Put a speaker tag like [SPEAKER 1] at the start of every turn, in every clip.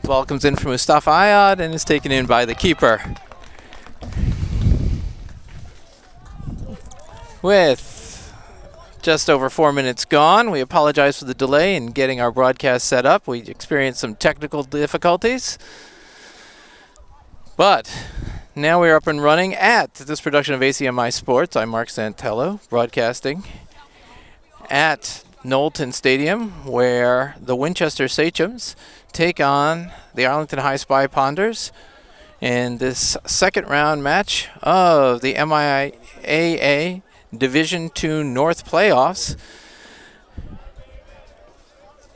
[SPEAKER 1] Ball comes in from Mustafa Ayad and is taken in by the keeper. With just over 4 minutes gone, we apologize for the delay in getting our broadcast set up. We experienced some technical difficulties. But now we're up and running at this production of ACMI Sports. I'm Mark Santello, broadcasting at Knowlton Stadium, where the Winchester Sachems take on the Arlington High Spy Ponders in this second round match of the MIAA Division II North playoffs.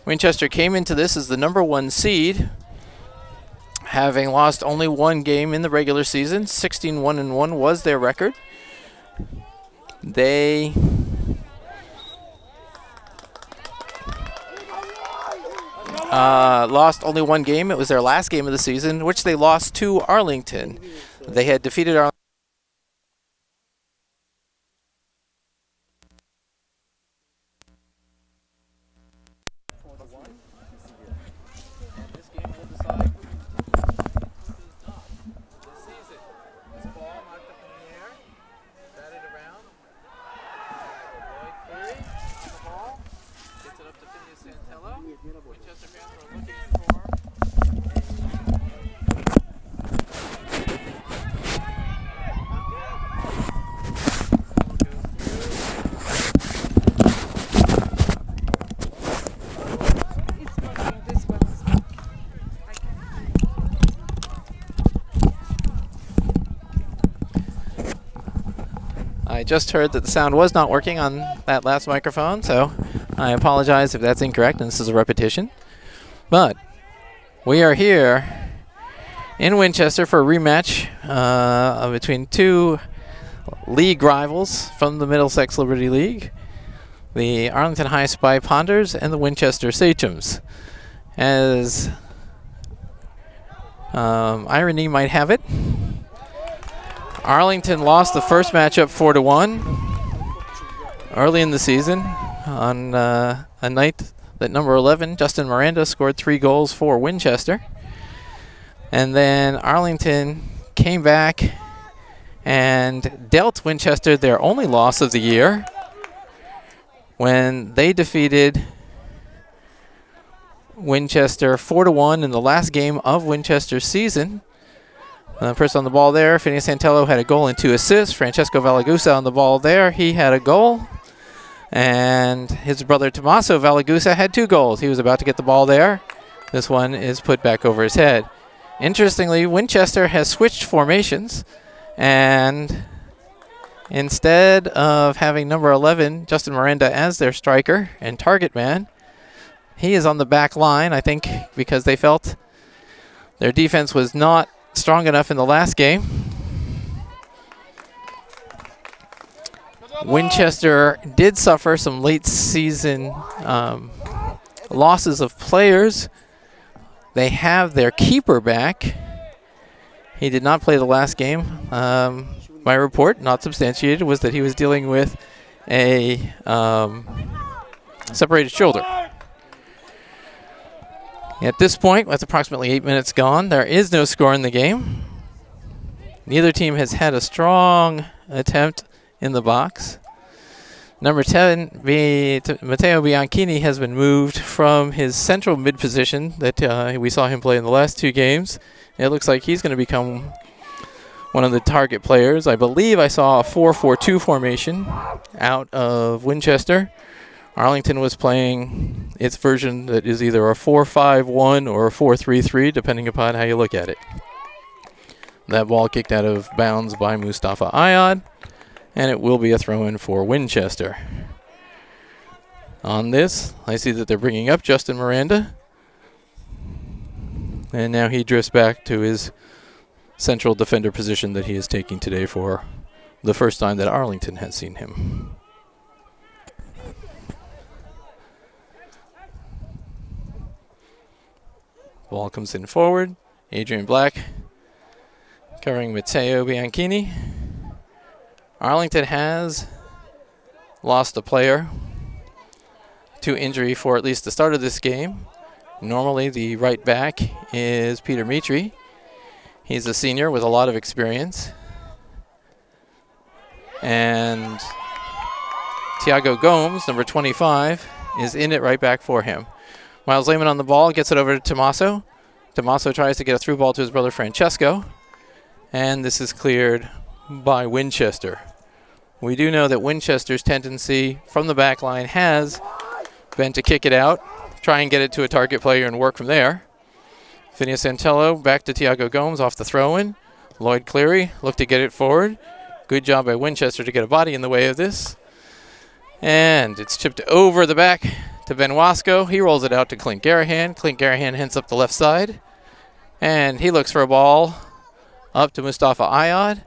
[SPEAKER 1] Winchester came into this as the number 1 seed, having lost only 1 game in the regular season. 16-1-1 was their record. They lost only 1 game. It was their last game of the season, which they lost to Arlington. They had defeated Arlington. I just heard that the sound was not working on that last microphone, so I apologize if that's incorrect, and this is a repetition. But we are here in Winchester for a rematch between 2 league rivals from the Middlesex Liberty League, the Arlington High Spy Ponders and the Winchester Sachems. As irony might have it, Arlington lost the first matchup 4-1 early in the season on a night that number 11, Justin Miranda, scored 3 goals for Winchester. And then Arlington came back and dealt Winchester their only loss of the year when they defeated Winchester 4-1 in the last game of Winchester's season. The person on the ball there, Phineas Santello, had a goal and 2 assists. Francesco Valagusa on the ball there, he had a goal. And his brother Tommaso Valagusa had 2 goals. He was about to get the ball there. This one is put back over his head. Interestingly, Winchester has switched formations. And instead of having number 11, Justin Miranda, as their striker and target man, he is on the back line, I think, because they felt their defense was not strong enough in the last game. Winchester did suffer some late season losses of players. They have their keeper back. He did not play the last game. My report, not substantiated, was that he was dealing with a separated shoulder. At this point, with approximately 8 minutes gone, there is no score in the game. Neither team has had a strong attempt in the box. Number 10, Matteo Bianchini, has been moved from his central mid position that we saw him play in the last 2 games. It looks like he's going to become one of the target players. I believe I saw a 4-4-2 formation out of Winchester. Arlington was playing its version that is either a 4-5-1 or a 4-3-3, depending upon how you look at it. That ball kicked out of bounds by Mustafa Ayad, and it will be a throw-in for Winchester. On this, I see that they're bringing up Justin Miranda, and now he drifts back to his central defender position that he is taking today for the first time that Arlington has seen him. Ball comes in forward. Adrian Black covering Matteo Bianchini. Arlington has lost a player to injury for at least the start of this game. Normally the right back is Peter Mitri. He's a senior with a lot of experience. And Tiago Gomes, number 25, is in it right back for him. Miles Lehman on the ball, gets it over to Tommaso. Tommaso tries to get a through ball to his brother Francesco. And this is cleared by Winchester. We do know that Winchester's tendency from the back line has been to kick it out, try and get it to a target player and work from there. Phineas Santello back to Tiago Gomes off the throw-in. Lloyd Cleary looked to get it forward. Good job by Winchester to get a body in the way of this. And it's chipped over the back to Ben Wasco. He rolls it out to Clint Garahan. Clint Garahan hints up the left side. And he looks for a ball up to Mustafa Ayad.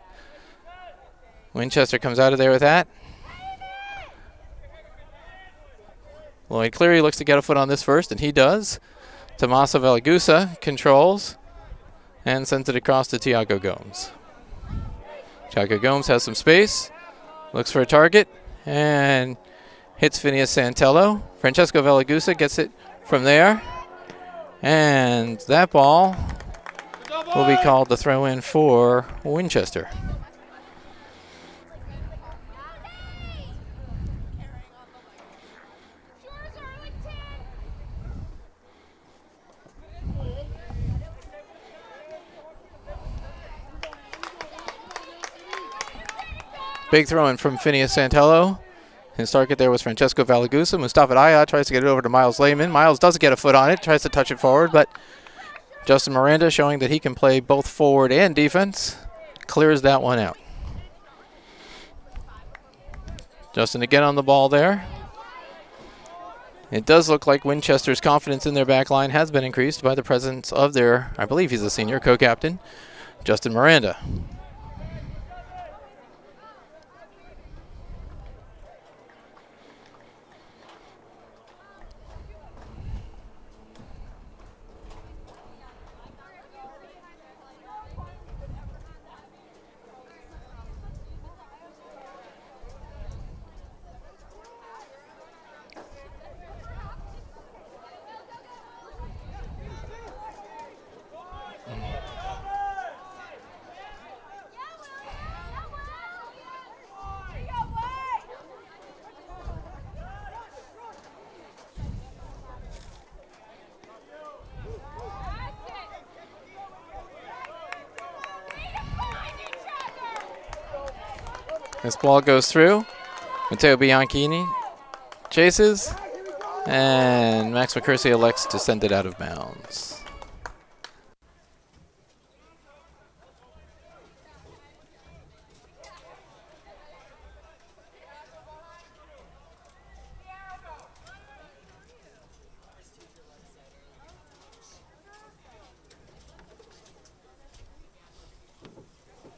[SPEAKER 1] Winchester comes out of there with that. Lloyd Cleary looks to get a foot on this first, and he does. Tommaso Velagusa controls and sends it across to Tiago Gomes. Tiago Gomes has some space, looks for a target, and hits Phineas Santello. Francesco Velagusa gets it from there, and that ball will be called the throw-in for Winchester. Big throw-in from Phineas Santello. His target there was Francesco Velagusa. Mustafa Ayad tries to get it over to Miles Lehman. Miles doesn't get a foot on it, tries to touch it forward, but Justin Miranda, showing that he can play both forward and defense, clears that one out. Justin again on the ball there. It does look like Winchester's confidence in their back line has been increased by the presence of their, I believe he's a senior, co-captain, Justin Miranda. This ball goes through. Matteo Bianchini chases, and Max McCursey elects to send it out of bounds.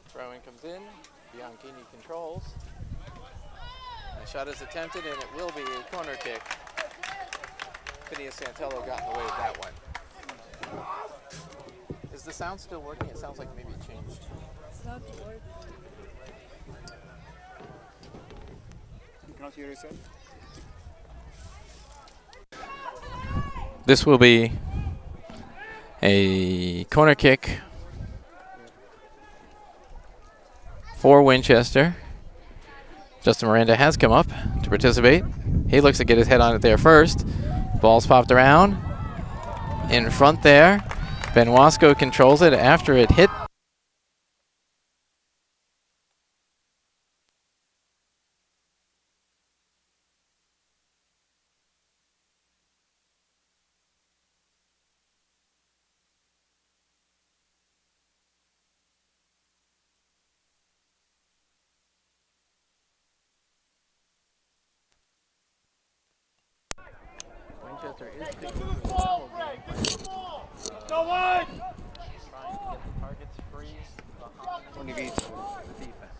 [SPEAKER 1] Throwing comes in. Bianchini controls. The shot is attempted, and it will be a corner kick. Phineas Santello got in the way of that one. Is the sound still working? It sounds like maybe it changed.
[SPEAKER 2] It's not working. You cannot hear yourself?
[SPEAKER 1] This will be a corner kick for Winchester. Justin Miranda has come up to participate. He looks to get his head on it there first. Ball's popped around. In front there. Ben Wasco controls it after it hit. Winchester is picking up the foul game. Trying to get the targets free behind the defense.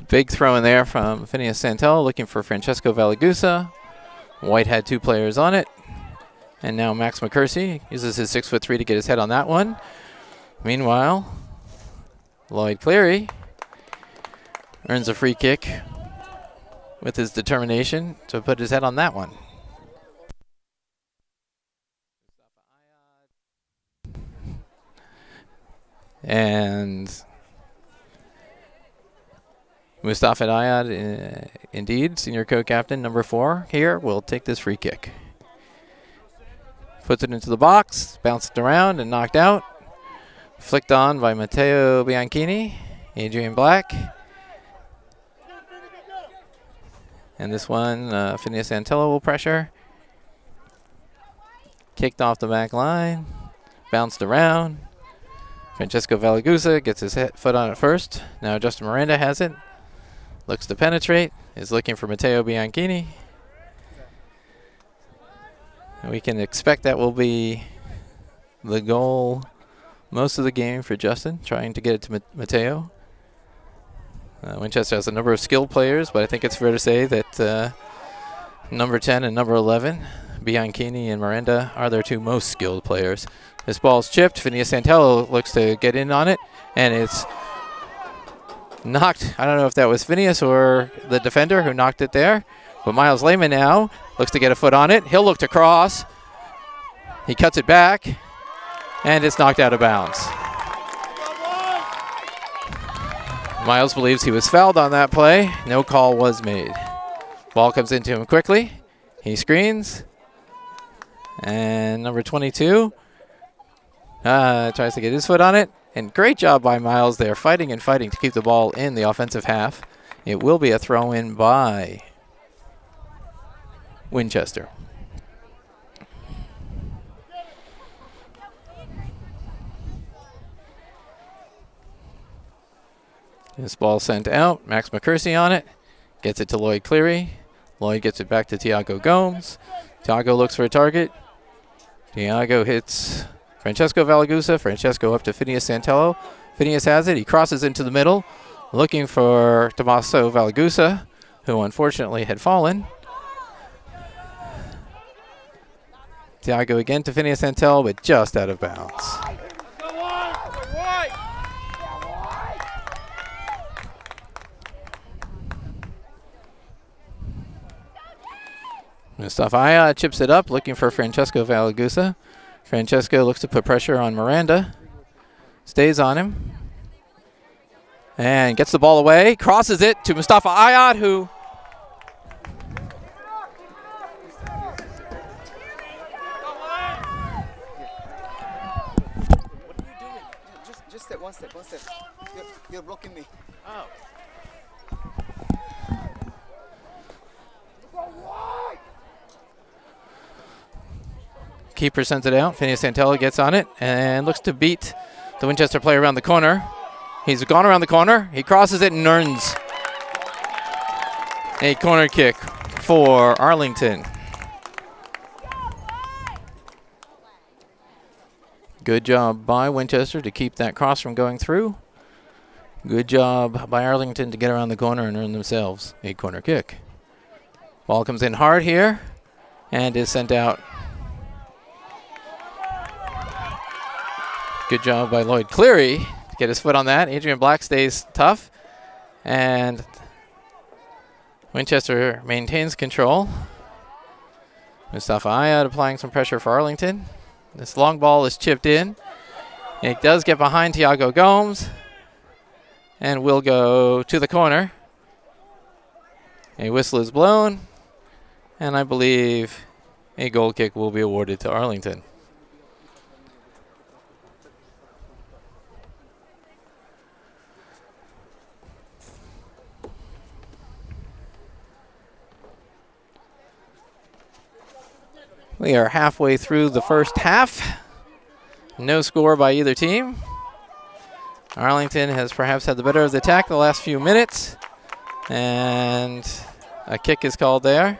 [SPEAKER 1] Big throw in there from Phineas Santel looking for Francesco Valagusa. White had 2 players on it. And now Max McCursey uses his 6'3" to get his head on that one. Meanwhile, Lloyd Cleary earns a free kick with his determination to put his head on that one. And Mustafa Ayad, indeed, senior co-captain, number 4 here, will take this free kick. Puts it into the box, bounced around and knocked out. Flicked on by Matteo Bianchini, Adrian Black. And this one, Phineas Santello will pressure. Kicked off the back line, bounced around. Francesco Valagusa gets his foot on it first. Now Justin Miranda has it. Looks to penetrate, is looking for Matteo Bianchini. And we can expect that will be the goal most of the game for Justin, trying to get it to Matteo. Winchester has a number of skilled players, but I think it's fair to say that number 10 and number 11, Bianchini and Miranda, are their 2 most skilled players. This ball's chipped. Phineas Santello looks to get in on it, and it's knocked. I don't know if that was Phineas or the defender who knocked it there, but Miles Lehman now looks to get a foot on it. He'll look to cross. He cuts it back, and it's knocked out of bounds. Miles believes he was fouled on that play. No call was made. Ball comes into him quickly. He screens. And number 22 tries to get his foot on it. And great job by Miles there, fighting and fighting to keep the ball in the offensive half. It will be a throw-in by Winchester. This ball sent out. Max McCursey on it. Gets it to Lloyd Cleary. Lloyd gets it back to Tiago Gomes. Tiago looks for a target. Tiago hits Francesco Valagusa. Francesco up to Phineas Santello. Phineas has it. He crosses into the middle, looking for Tommaso Valagusa, who unfortunately had fallen. Tiago again to Phineas Santello, but just out of bounds. Mustafa Ayad chips it up, looking for Francesco Valagusa. Francesco looks to put pressure on Miranda. Stays on him. And gets the ball away. Crosses it to Mustafa Ayad, who...
[SPEAKER 2] What are you doing? Just step, one step. You're blocking me. Oh.
[SPEAKER 1] Keeper sends it out. Phineas Santello gets on it and looks to beat the Winchester player around the corner. He's gone around the corner. He crosses it and earns a corner kick for Arlington. Good job by Winchester to keep that cross from going through. Good job by Arlington to get around the corner and earn themselves a corner kick. Ball comes in hard here and is sent out. Good job by Lloyd Cleary to get his foot on that. Adrian Black stays tough. And Winchester maintains control. Mustafa Ayad applying some pressure for Arlington. This long ball is chipped in. It does get behind Tiago Gomes and will go to the corner. A whistle is blown, and I believe a goal kick will be awarded to Arlington. We are halfway through the first half. No score by either team. Arlington has perhaps had the better of the attack the last few minutes. And a kick is called there.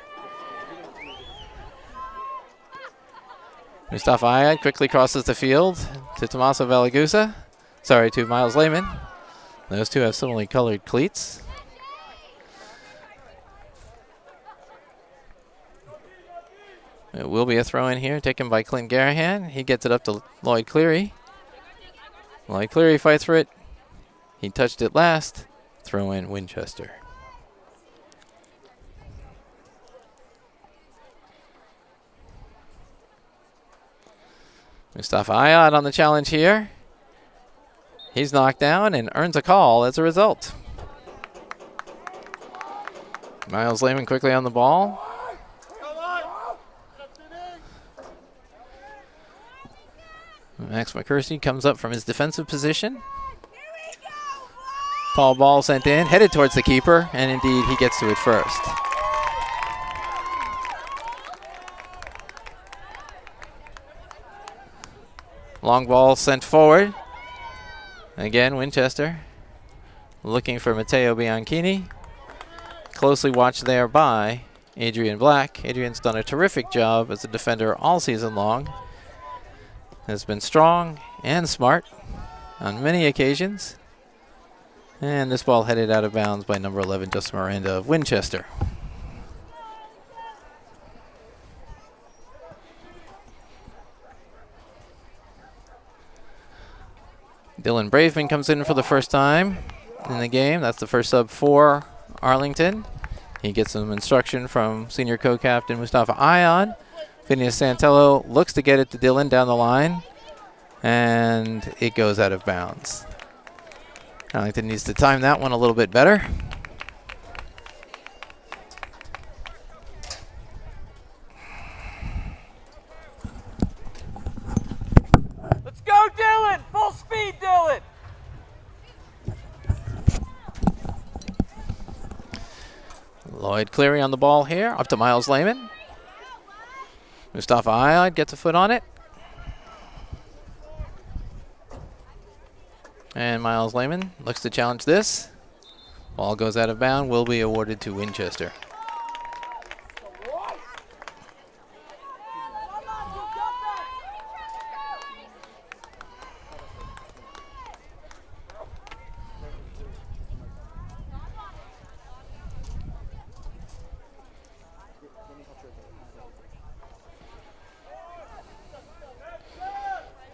[SPEAKER 1] Mustafa Ayad quickly crosses the field to Tommaso Valagusa. Sorry, to Miles Lehman. Those two have similarly colored cleats. It will be a throw in here, taken by Clint Garahan. He gets it up to Lloyd Cleary. Lloyd Cleary fights for it. He touched it last. Throw in Winchester. Mustafa Ayad on the challenge here. He's knocked down and earns a call as a result. Miles Lehman quickly on the ball. Max McCursey comes up from his defensive position. Tall ball sent in, headed towards the keeper, and indeed he gets to it first. Long ball sent forward. Again, Winchester looking for Matteo Bianchini. Closely watched there by Adrian Black. Adrian's done a terrific job as a defender all season long. Has been strong and smart on many occasions. And this ball headed out of bounds by number 11, Justin Miranda of Winchester. Dylan Braveman comes in for the first time in the game. That's the first sub for Arlington. He gets some instruction from senior co-captain Mustafa Ayad. Phineas Santello looks to get it to Dylan down the line, and it goes out of bounds. Arlington needs to time that one a little bit better.
[SPEAKER 3] Let's go, Dylan! Full speed, Dylan!
[SPEAKER 1] Lloyd Cleary on the ball here, up to Miles Lehman. Mustafa Ayad gets a foot on it. And Miles Lehman looks to challenge this. Ball goes out of bounds, will be awarded to Winchester.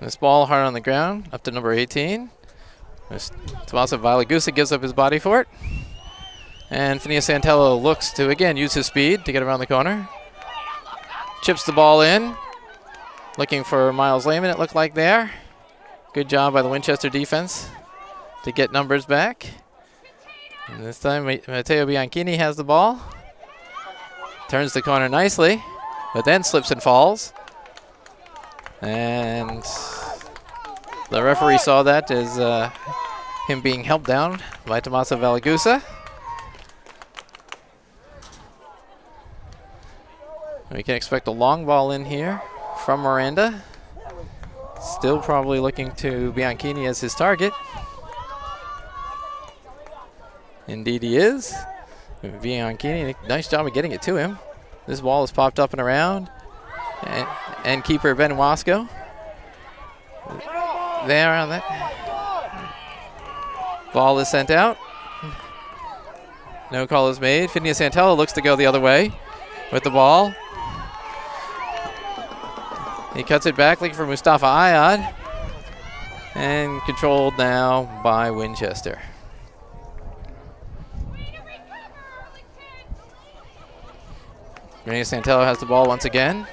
[SPEAKER 1] This ball hard on the ground, up to number 18. Tommaso Valagusa gives up his body for it. And Phineas Santello looks to, again, use his speed to get around the corner. Chips the ball in. Looking for Miles Lehman, it looked like there. Good job by the Winchester defense to get numbers back. And this time, Matteo Bianchini has the ball. Turns the corner nicely, but then slips and falls. And the referee saw that as him being helped down by Tommaso Valagusa. We can expect a long ball in here from Miranda. Still probably looking to Bianchini as his target. Indeed he is. Bianchini, nice job of getting it to him. This ball has popped up and around. And keeper Ben Wasco. There on that. Ball is sent out. No call is made. Phineas Santello looks to go the other way with the ball. He cuts it back, looking for Mustafa Ayad. And controlled now by Winchester. Phineas Santello has the ball once again.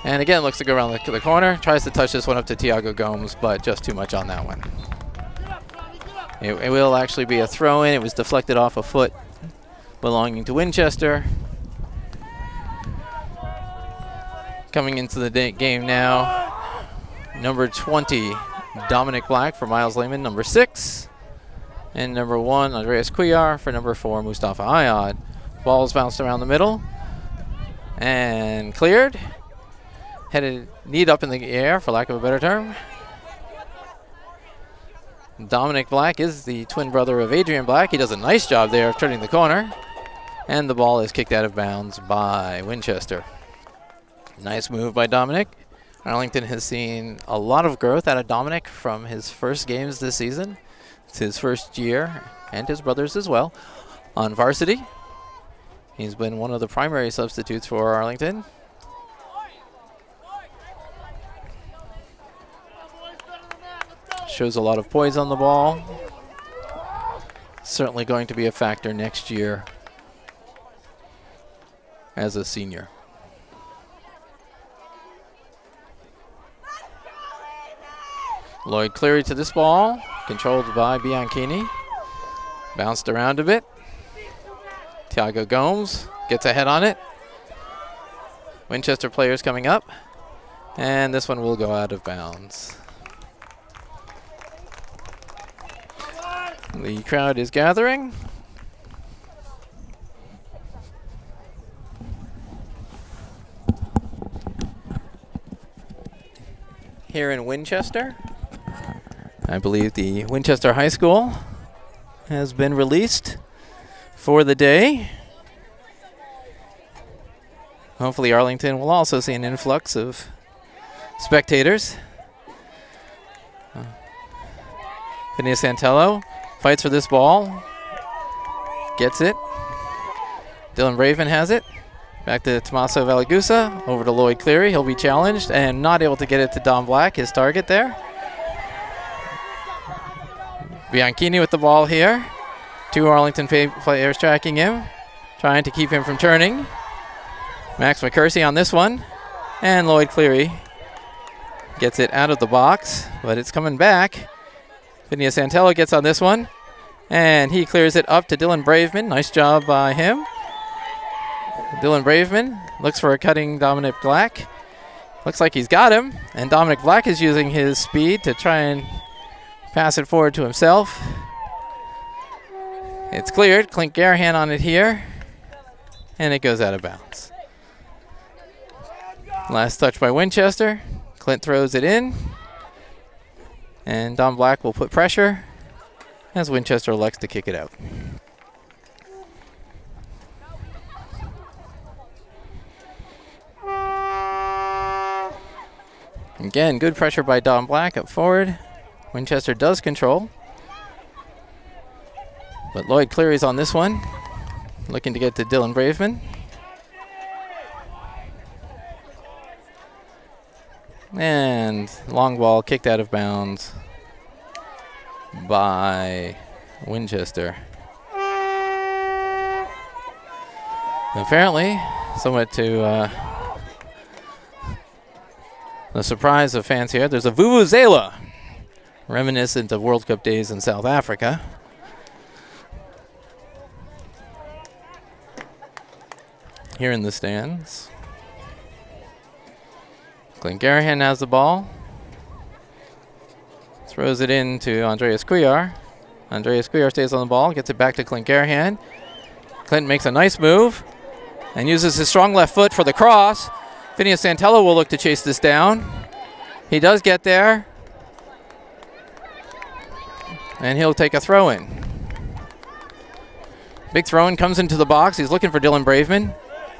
[SPEAKER 1] And again, looks to go around the corner. Tries to touch this one up to Tiago Gomes, but just too much on that one. It will actually be a throw-in. It was deflected off a foot belonging to Winchester. Coming into the game now, number 20, Dominic Black for Miles Lehman, number 6. And number 1, Andreas Cuellar for number 4, Mustafa Ayad. Ball's bounced around the middle and cleared. Headed knee up in the air, for lack of a better term. Dominic Black is the twin brother of Adrian Black. He does a nice job there of turning the corner. And the ball is kicked out of bounds by Winchester. Nice move by Dominic. Arlington has seen a lot of growth out of Dominic from his first games this season. It's his first year, and his brothers as well, on varsity. He's been one of the primary substitutes for Arlington. shows a lot of poise on the ball. Certainly going to be a factor next year as a senior. Lloyd Cleary to this ball, controlled by Bianchini. Bounced around a bit. Thiago Gomes gets ahead on it. Winchester players coming up. And this one will go out of bounds. The crowd is gathering. Here in Winchester, I believe the Winchester High School has been released for the day. Hopefully Arlington will also see an influx of spectators. Phineas Santello fights for this ball. Gets it. Dylan Braven has it. Back to Tommaso Valagusa. Over to Lloyd Cleary. He'll be challenged and not able to get it to Don Black, his target there. Bianchini with the ball here. Two Arlington players tracking him, trying to keep him from turning. Max McCursey on this one. And Lloyd Cleary gets it out of the box, but it's coming back. Phineas Santello gets on this one, and he clears it up to Dylan Braveman. Nice job by him. Dylan Braveman looks for a cutting Dominic Black. Looks like he's got him, and Dominic Black is using his speed to try and pass it forward to himself. It's cleared. Clint Garahan on it here, and it goes out of bounds. Last touch by Winchester. Clint throws it in, and Don Black will put pressure as Winchester elects to kick it out. Again, good pressure by Don Black up forward. Winchester does control, but Lloyd Cleary's on this one, looking to get to Dylan Braveman. And long ball kicked out of bounds by Winchester. Apparently, somewhat to the surprise of fans here, there's a vuvuzela, reminiscent of World Cup days in South Africa. Here in the stands. Clint Garahan has the ball. Throws it in to Andreas Cuellar. Andreas Cuellar stays on the ball, gets it back to Clint Garahan. Clint makes a nice move and uses his strong left foot for the cross. Phineas Santello will look to chase this down. He does get there. And he'll take a throw-in. Big throw-in comes into the box. He's looking for Dylan Braveman.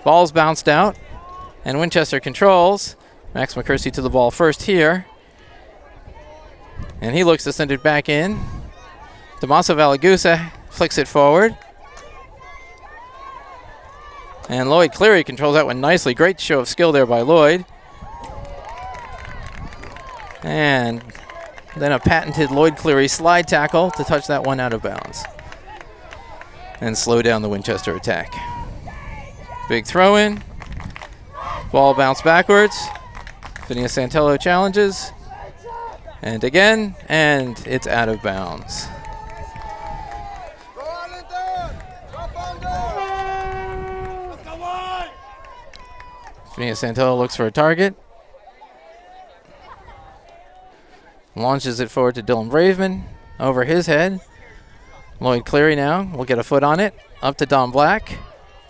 [SPEAKER 1] Ball's bounced out. And Winchester controls. Max McCursey to the ball first here. And he looks to send it back in. Tommaso Valagusa flicks it forward. And Lloyd Cleary controls that one nicely. Great show of skill there by Lloyd. And then a patented Lloyd Cleary slide tackle to touch that one out of bounds and slow down the Winchester attack. Big throw-in. Ball bounced backwards. Phineas Santello challenges. And again, and it's out of bounds. Phineas Santello looks for a target. Launches it forward to Dylan Braveman. Over his head. Lloyd Cleary now will get a foot on it. Up to Don Black.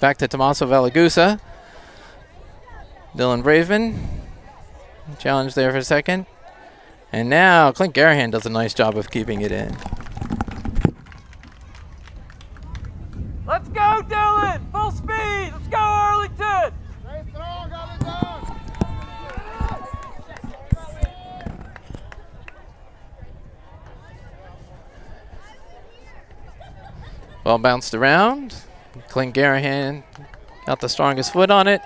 [SPEAKER 1] Back to Tommaso Valagusa. Dylan Braveman. Challenge there for a second. And now Clint Garahan does a nice job of keeping it in.
[SPEAKER 3] Let's go, Dylan! Full speed! Let's go, Arlington!
[SPEAKER 2] Stay strong, Arlington!
[SPEAKER 1] Ball bounced around. Clint Garahan got the strongest foot on it,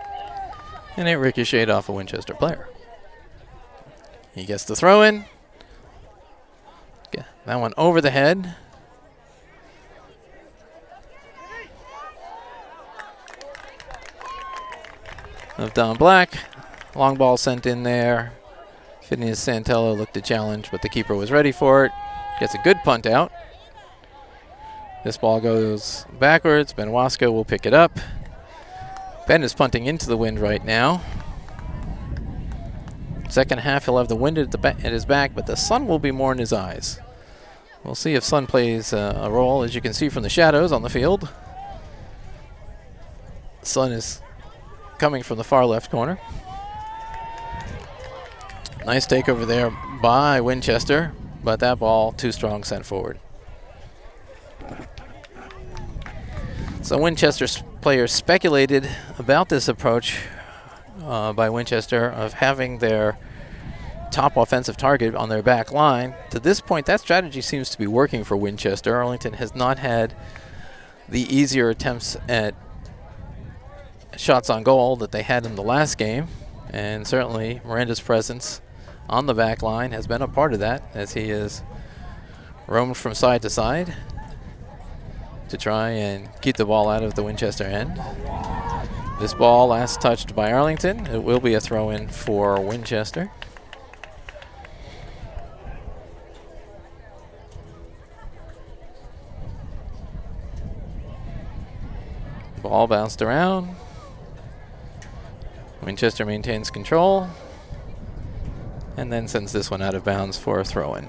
[SPEAKER 1] and it ricocheted off a Winchester player. He gets the throw in. That one over the head. Of Don Black. Long ball sent in there. Phineas Santello looked to challenge, but the keeper was ready for it. Gets a good punt out. This ball goes backwards. Ben Wasco will pick it up. Ben is punting into the wind right now. Second half, he'll have the wind at his back, but the sun will be more in his eyes. We'll see if sun plays a role, as you can see from the shadows on the field. The sun is coming from the far left corner. Nice takeover there by Winchester, but that ball too strong, sent forward. So Winchester players speculated about this approach by Winchester of having their top offensive target on their back line. To this point, that strategy seems to be working for Winchester. Arlington has not had the easier attempts at shots on goal that they had in the last game, and certainly Miranda's presence on the back line has been a part of that, as he has roamed from side to side to try and keep the ball out of the Winchester end. This ball last touched by Arlington. It will be a throw-in for Winchester. Ball bounced around. Winchester maintains control and then sends this one out of bounds for a throw-in.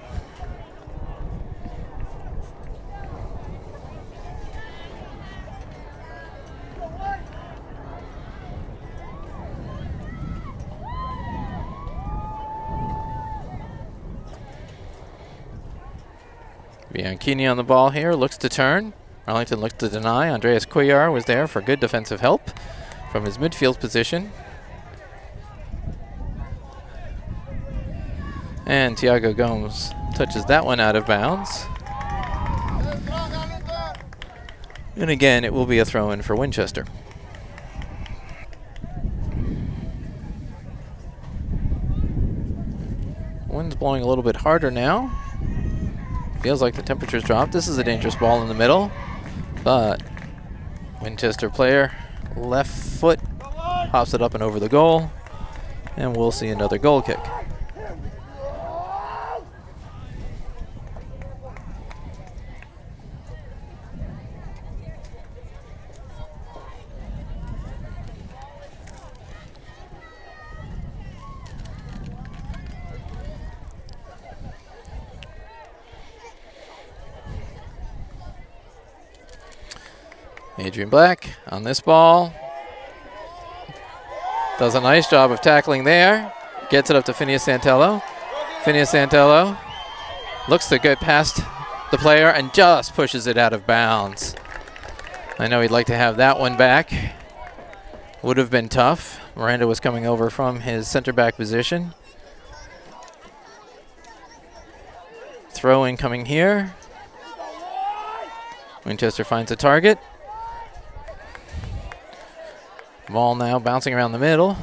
[SPEAKER 1] Bianchini on the ball here, looks to turn. Arlington looked to deny. Andreas Cuellar was there for good defensive help from his midfield position. And Tiago Gomes touches that one out of bounds. And again, it will be a throw-in for Winchester. Wind's blowing a little bit harder now. Feels like the temperature's dropped. This is a dangerous ball in the middle, but Winchester player, left foot, hops it up and over the goal, and we'll see another goal kick. Adrian Black on this ball. Does a nice job of tackling there. Gets it up to Phineas Santello. Phineas Santello looks to get past the player and just pushes it out of bounds. I know he'd like to have that one back. Would have been tough. Miranda was coming over from his center back position. Throw in coming here. Winchester finds a target. Ball now bouncing around the middle.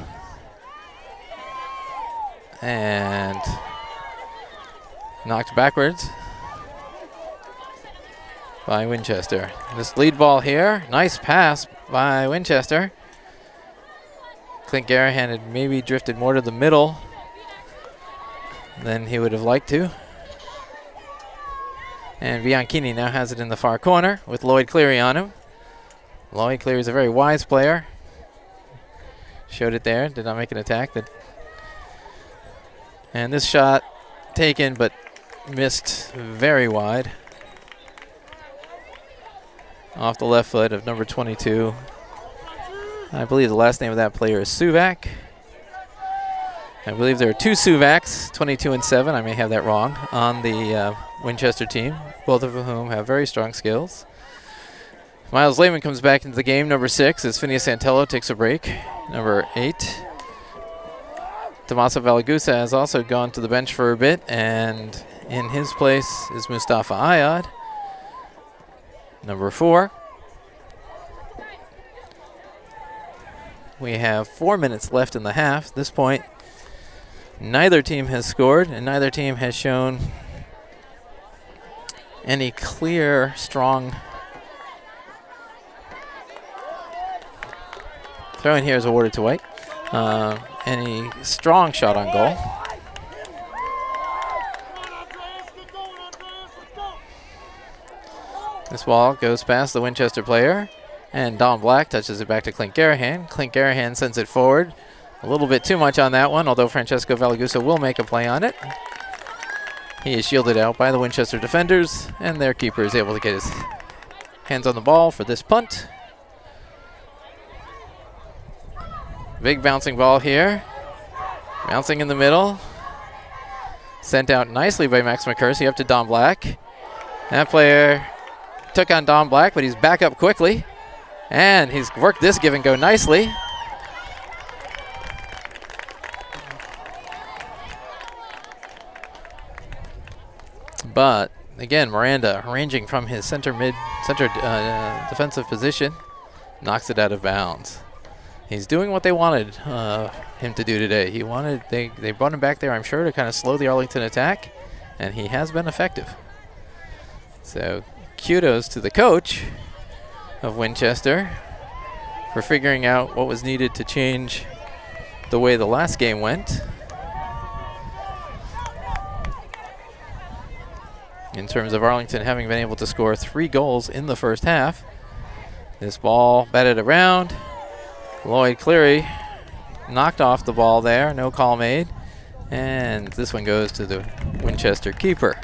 [SPEAKER 1] And knocked backwards by Winchester. This lead ball here. Nice pass by Winchester. Clint Garahan had maybe drifted more to the middle than he would have liked to. And Bianchini now has it in the far corner with Lloyd Cleary on him. Lloyd Cleary is a very wise player. Showed it there, did not make an attack. And this shot taken, but missed very wide. Off the left foot of number 22. I believe the last name of that player is Suvak. I believe there are two Suvaks, 22 and 7, I may have that wrong, on the Winchester team, both of whom have very strong skills. Miles Lehman comes back into the game, number 6, as Phineas Santello takes a break. Number 8. Tommaso Valagusa has also gone to the bench for a bit, and in his place is Mustafa Ayad. Number 4. We have 4 minutes left in the half. At this point, neither team has scored, and neither team has shown any clear, strong throw in here is awarded to White. Any strong shot on goal. This ball goes past the Winchester player, and Don Black touches it back to Clint Garahan. Clint Garahan sends it forward. A little bit too much on that one, although Francesco Valagusa will make a play on it. He is shielded out by the Winchester defenders, and their keeper is able to get his hands on the ball for this punt. Big bouncing ball here. Bouncing in the middle. Sent out nicely by Max McCursey up to Don Black. That player took on Don Black, but he's back up quickly. And he's worked this give and go nicely. But again, Miranda, ranging from his center defensive position, knocks it out of bounds. He's doing what they wanted him to do today. They brought him back there, I'm sure, to kind of slow the Arlington attack, and he has been effective. So kudos to the coach of Winchester for figuring out what was needed to change the way the last game went. In terms of Arlington having been able to score 3 goals in the first half. This ball batted around. Lloyd Cleary knocked off the ball there, no call made. And this one goes to the Winchester keeper.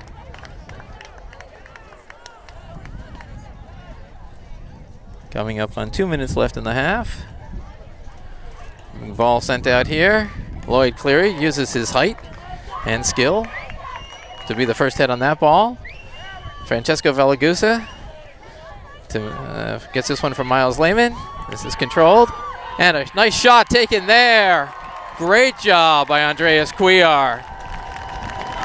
[SPEAKER 1] Coming up on 2 minutes left in the half. Ball sent out here. Lloyd Cleary uses his height and skill to be the first hit on that ball. Francesco Valagusa gets this one from Miles Lehman. This is controlled. And a nice shot taken there. Great job by Andreas Cuellar.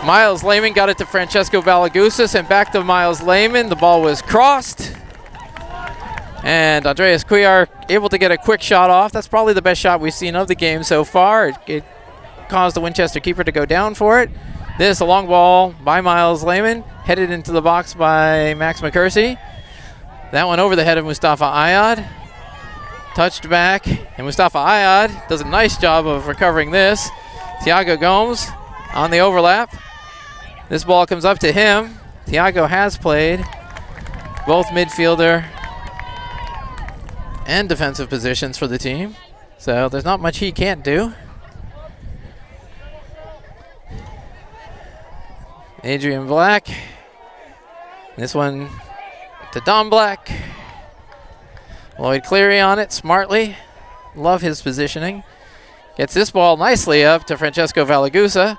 [SPEAKER 1] Miles Lehman got it to Francesco Valagusa and back to Miles Lehman. The ball was crossed. And Andreas Cuellar able to get a quick shot off. That's probably the best shot we've seen of the game so far. It caused the Winchester keeper to go down for it. This, a long ball by Miles Lehman, headed into the box by Max McCursey. That one over the head of Mustafa Ayad. Touched back, and Mustafa Ayad does a nice job of recovering this. Thiago Gomes on the overlap. This ball comes up to him. Thiago has played both midfielder and defensive positions for the team, so there's not much he can't do. Adrian Black. This one to Don Black. Lloyd Cleary on it smartly. Love his positioning. Gets this ball nicely up to Francesco Valagusa.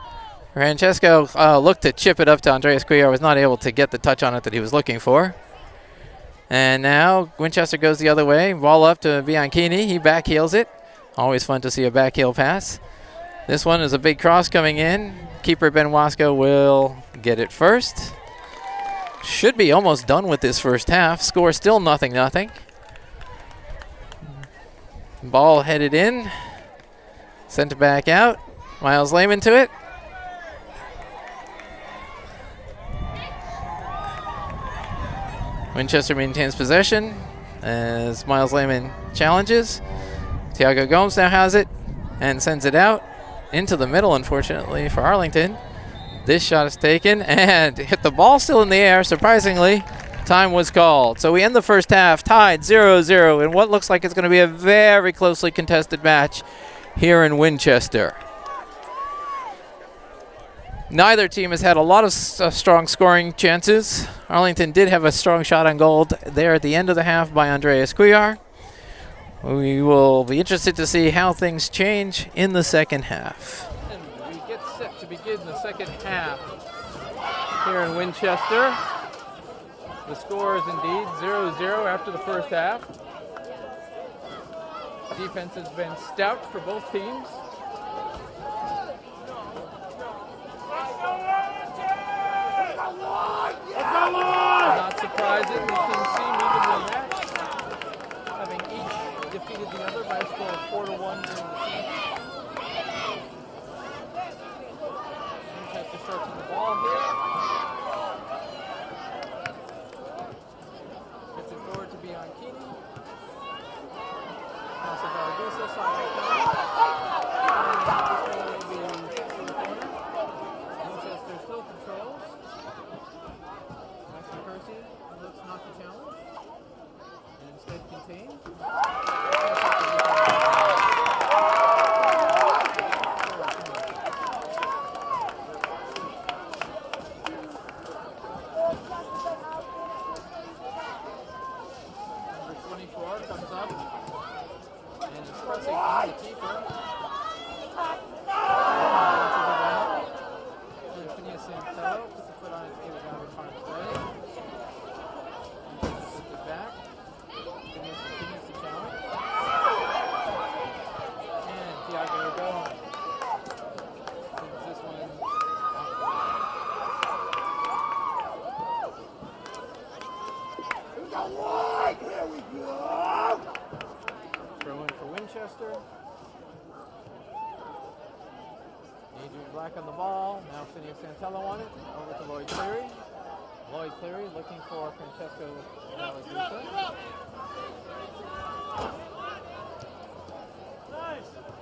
[SPEAKER 1] Francesco looked to chip it up to Andreas Cuellar, was not able to get the touch on it that he was looking for. And now Winchester goes the other way. Ball up to Bianchini. He backheels it. Always fun to see a backheel pass. This one is a big cross coming in. Keeper Ben Wasco will get it first. Should be almost done with this first half. Score still 0-0. Ball headed in. Sent it back out. Miles Lehman to it. Winchester maintains possession as Miles Lehman challenges. Thiago Gomes now has it and sends it out into the middle, unfortunately, for Arlington. This shot is taken and hit the ball still in the air. Surprisingly, time was called. So we end the first half tied 0-0 in what looks like it's going to be a very closely contested match here in Winchester. Neither team has had a lot of strong scoring chances. Arlington did have a strong shot on goal there at the end of the half by Andreas Cuellar. We will be interested to see how things change in the second half.
[SPEAKER 3] And we get set to begin the second half here in Winchester. The score is indeed 0-0 after the first half. Defense has been stout for both teams. Not surprising, these teams seem evenly matched, having each defeated the other by a score of 4-1 during the season. Winchester starts with the ball here. comes up and is pressing on the keeper. Bounces it down. Phineas Santello puts a foot on it to get it down to harm's way. And puts it back. Phineas continues to challenge. And Tiago Gomez sends this one
[SPEAKER 4] Here we go!
[SPEAKER 3] throw in for Winchester. Adrian Black on the ball. Now Phineas Santello on it. Over to Lloyd Cleary. Lloyd Cleary looking for Francesco Valagusa.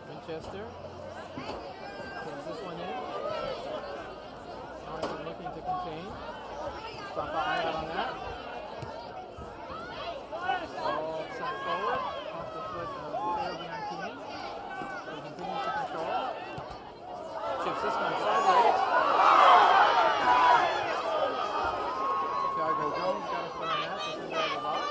[SPEAKER 3] Winchester sends this one in. Arlington looking to contain. Mustafa Ayat on that. Ball sent forward off the foot of Theo Bianchini. He continues to control. Chips this one sideways. Thiago Gomes got a foot on that. This is out of the box.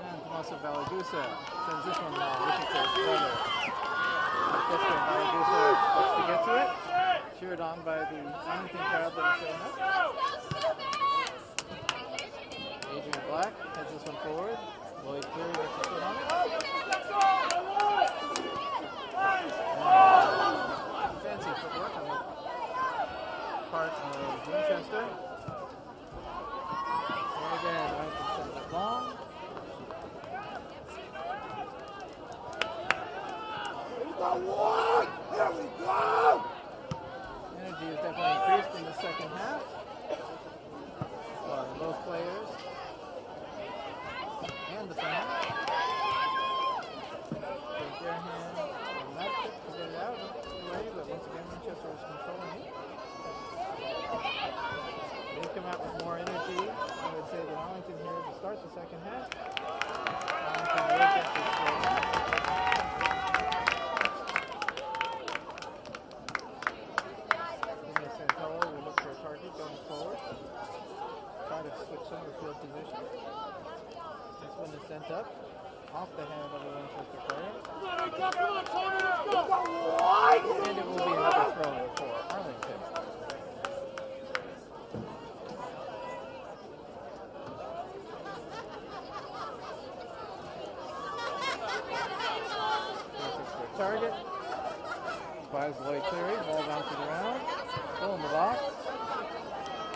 [SPEAKER 3] And Tommaso Valagusa sends this one now, looking for his brother. Francesco Valagusa looks to get to it. Cheered on by the Arlington crowd that is showing up. Adrian Black heads this one forward. Lloyd Cleary gets his foot on it. Fancy footwork on the part of Winchester. And again, Arlington sends it long.
[SPEAKER 4] Here we go!
[SPEAKER 3] Energy has definitely increased in the second half. Both players and the fans take their hand on that tip to get it out of the way, but once again Winchester is controlling it. They come out with more energy, I would say, than Arlington here to start the second half. Arlington will get this score. Going forward, try to switch some of the field position. This one is sent up, off the hand of the Winchester player. And it will be another throw-in for Arlington. Their target. Spies Lloyd Cleary, ball bounces around, still in the box.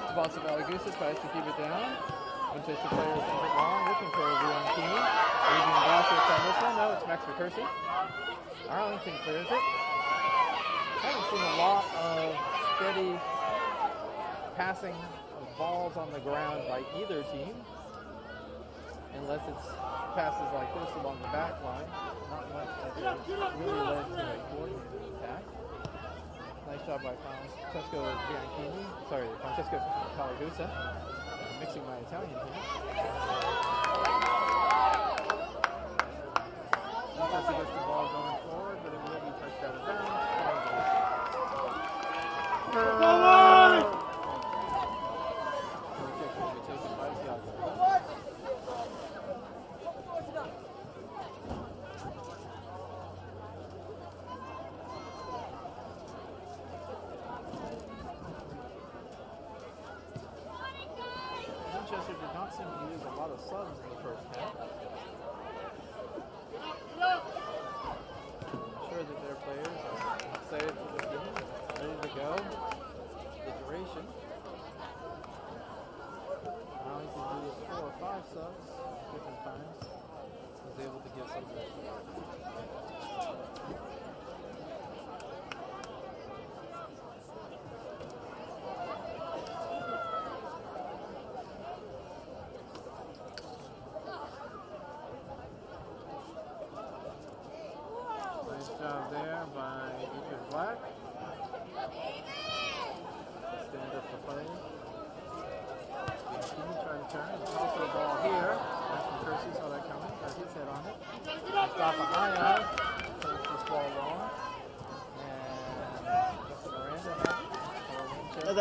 [SPEAKER 3] Tommaso Valagusa tries to keep it down. Winchester player sends it long, looking for Bianchini. Adrian Black gets on this one. No, it's Max McCursey. Arlington clears it. Haven't seen a lot of steady passing of balls on the ground by either team, unless it's passes like this along the back line. Not much that has really led to a coordinated attack. Nice job by Francesco Bianchini. Sorry, Francesco Valagusa. I'm mixing my Italian here. Winchester gets the ball going forward, but it will be touched out of bounds. Winchester did not seem to use a lot of subs in the first half. I'm sure that their players are excited for this game, ready to go. The duration. Arlington used 4 or 5 subs at different times. Was able to give some of this. Nice job there by Adrian Black. Stand up to play. Bianchini trying to turn. It's also a ball here. Max McCursey saw that coming. Got his head on it. Mustafa Ayat takes this ball long. And Justin Miranda has it for Winchester.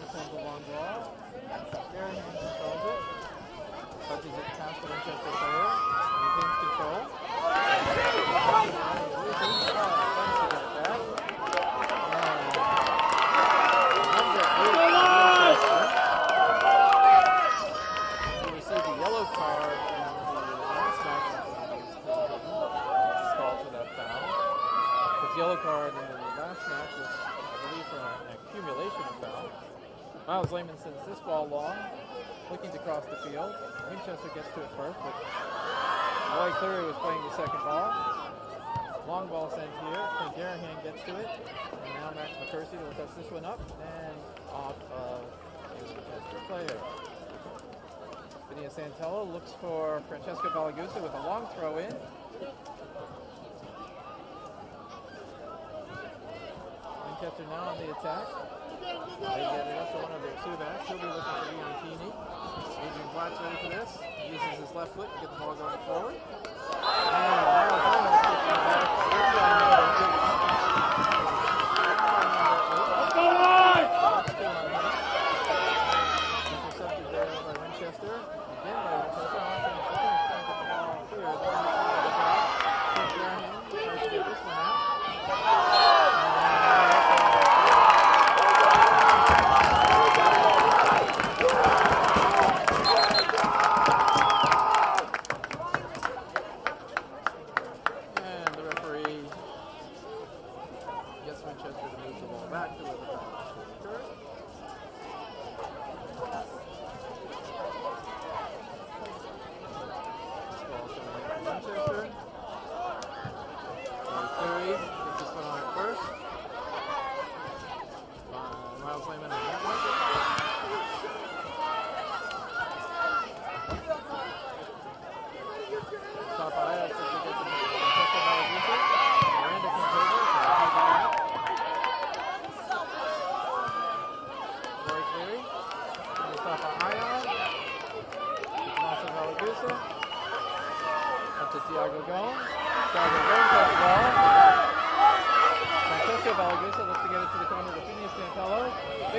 [SPEAKER 3] This sends a long ball. Garahan controls it. Touches it past the Winchester player. Maintains control. He received a yellow card in the last match. Called for that foul. His yellow card in the last match was, I believe, for an accumulation of fouls. Miles Lehman sends this ball long, looking to cross the field. Winchester gets to it first, but Lloyd Cleary was playing the second ball. Long ball sent here. Clint Garahan gets to it. And now Max McCursey will touch this one up and off of a Winchester player. Vinny Santello looks for Francesco Balagusa with a long throw in. Winchester now on the attack. They get it up to one of their two-backs. He'll be looking for Ian Keeney. Adrian Blatt's ready for this. He uses his left foot to get the ball going forward. And now Zimmer's kicking back. Intercepted there by Winchester. Again by Winchester. Looking to try to get the ball clear. Clint Garahan tries to get this one out.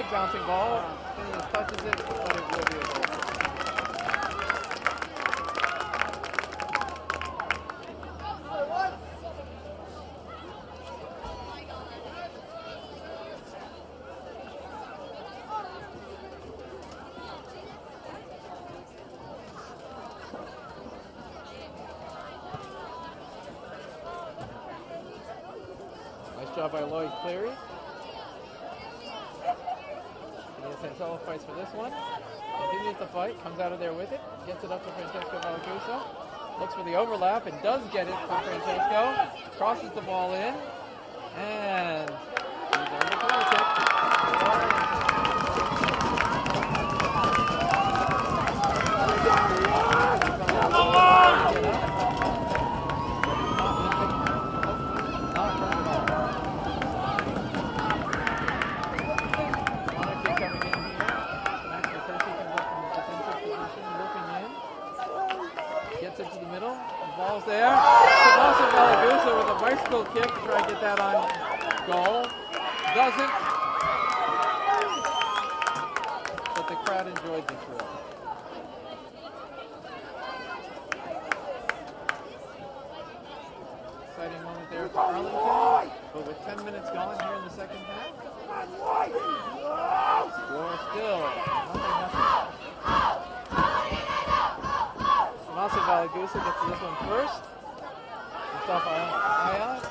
[SPEAKER 3] Bouncing ball. Phineas touches it, but it will be a goal. Nice job by Lloyd Cleary. Santello fights for this one. Continues to fight. Comes out of there with it. Gets it up to Francesco Balagusa. Looks for the overlap and does get it from Francesco. Crosses the ball in. And he's on the corner kick. There. Tommaso Balagusa with a bicycle kick to try to get that on goal. Doesn't. But the crowd enjoyed the throw. Exciting moment there for Arlington. But with 10 minutes gone here in the second half. Score still 1-0. Tommaso Balagusa gets to this one first. Mustafa Ayad.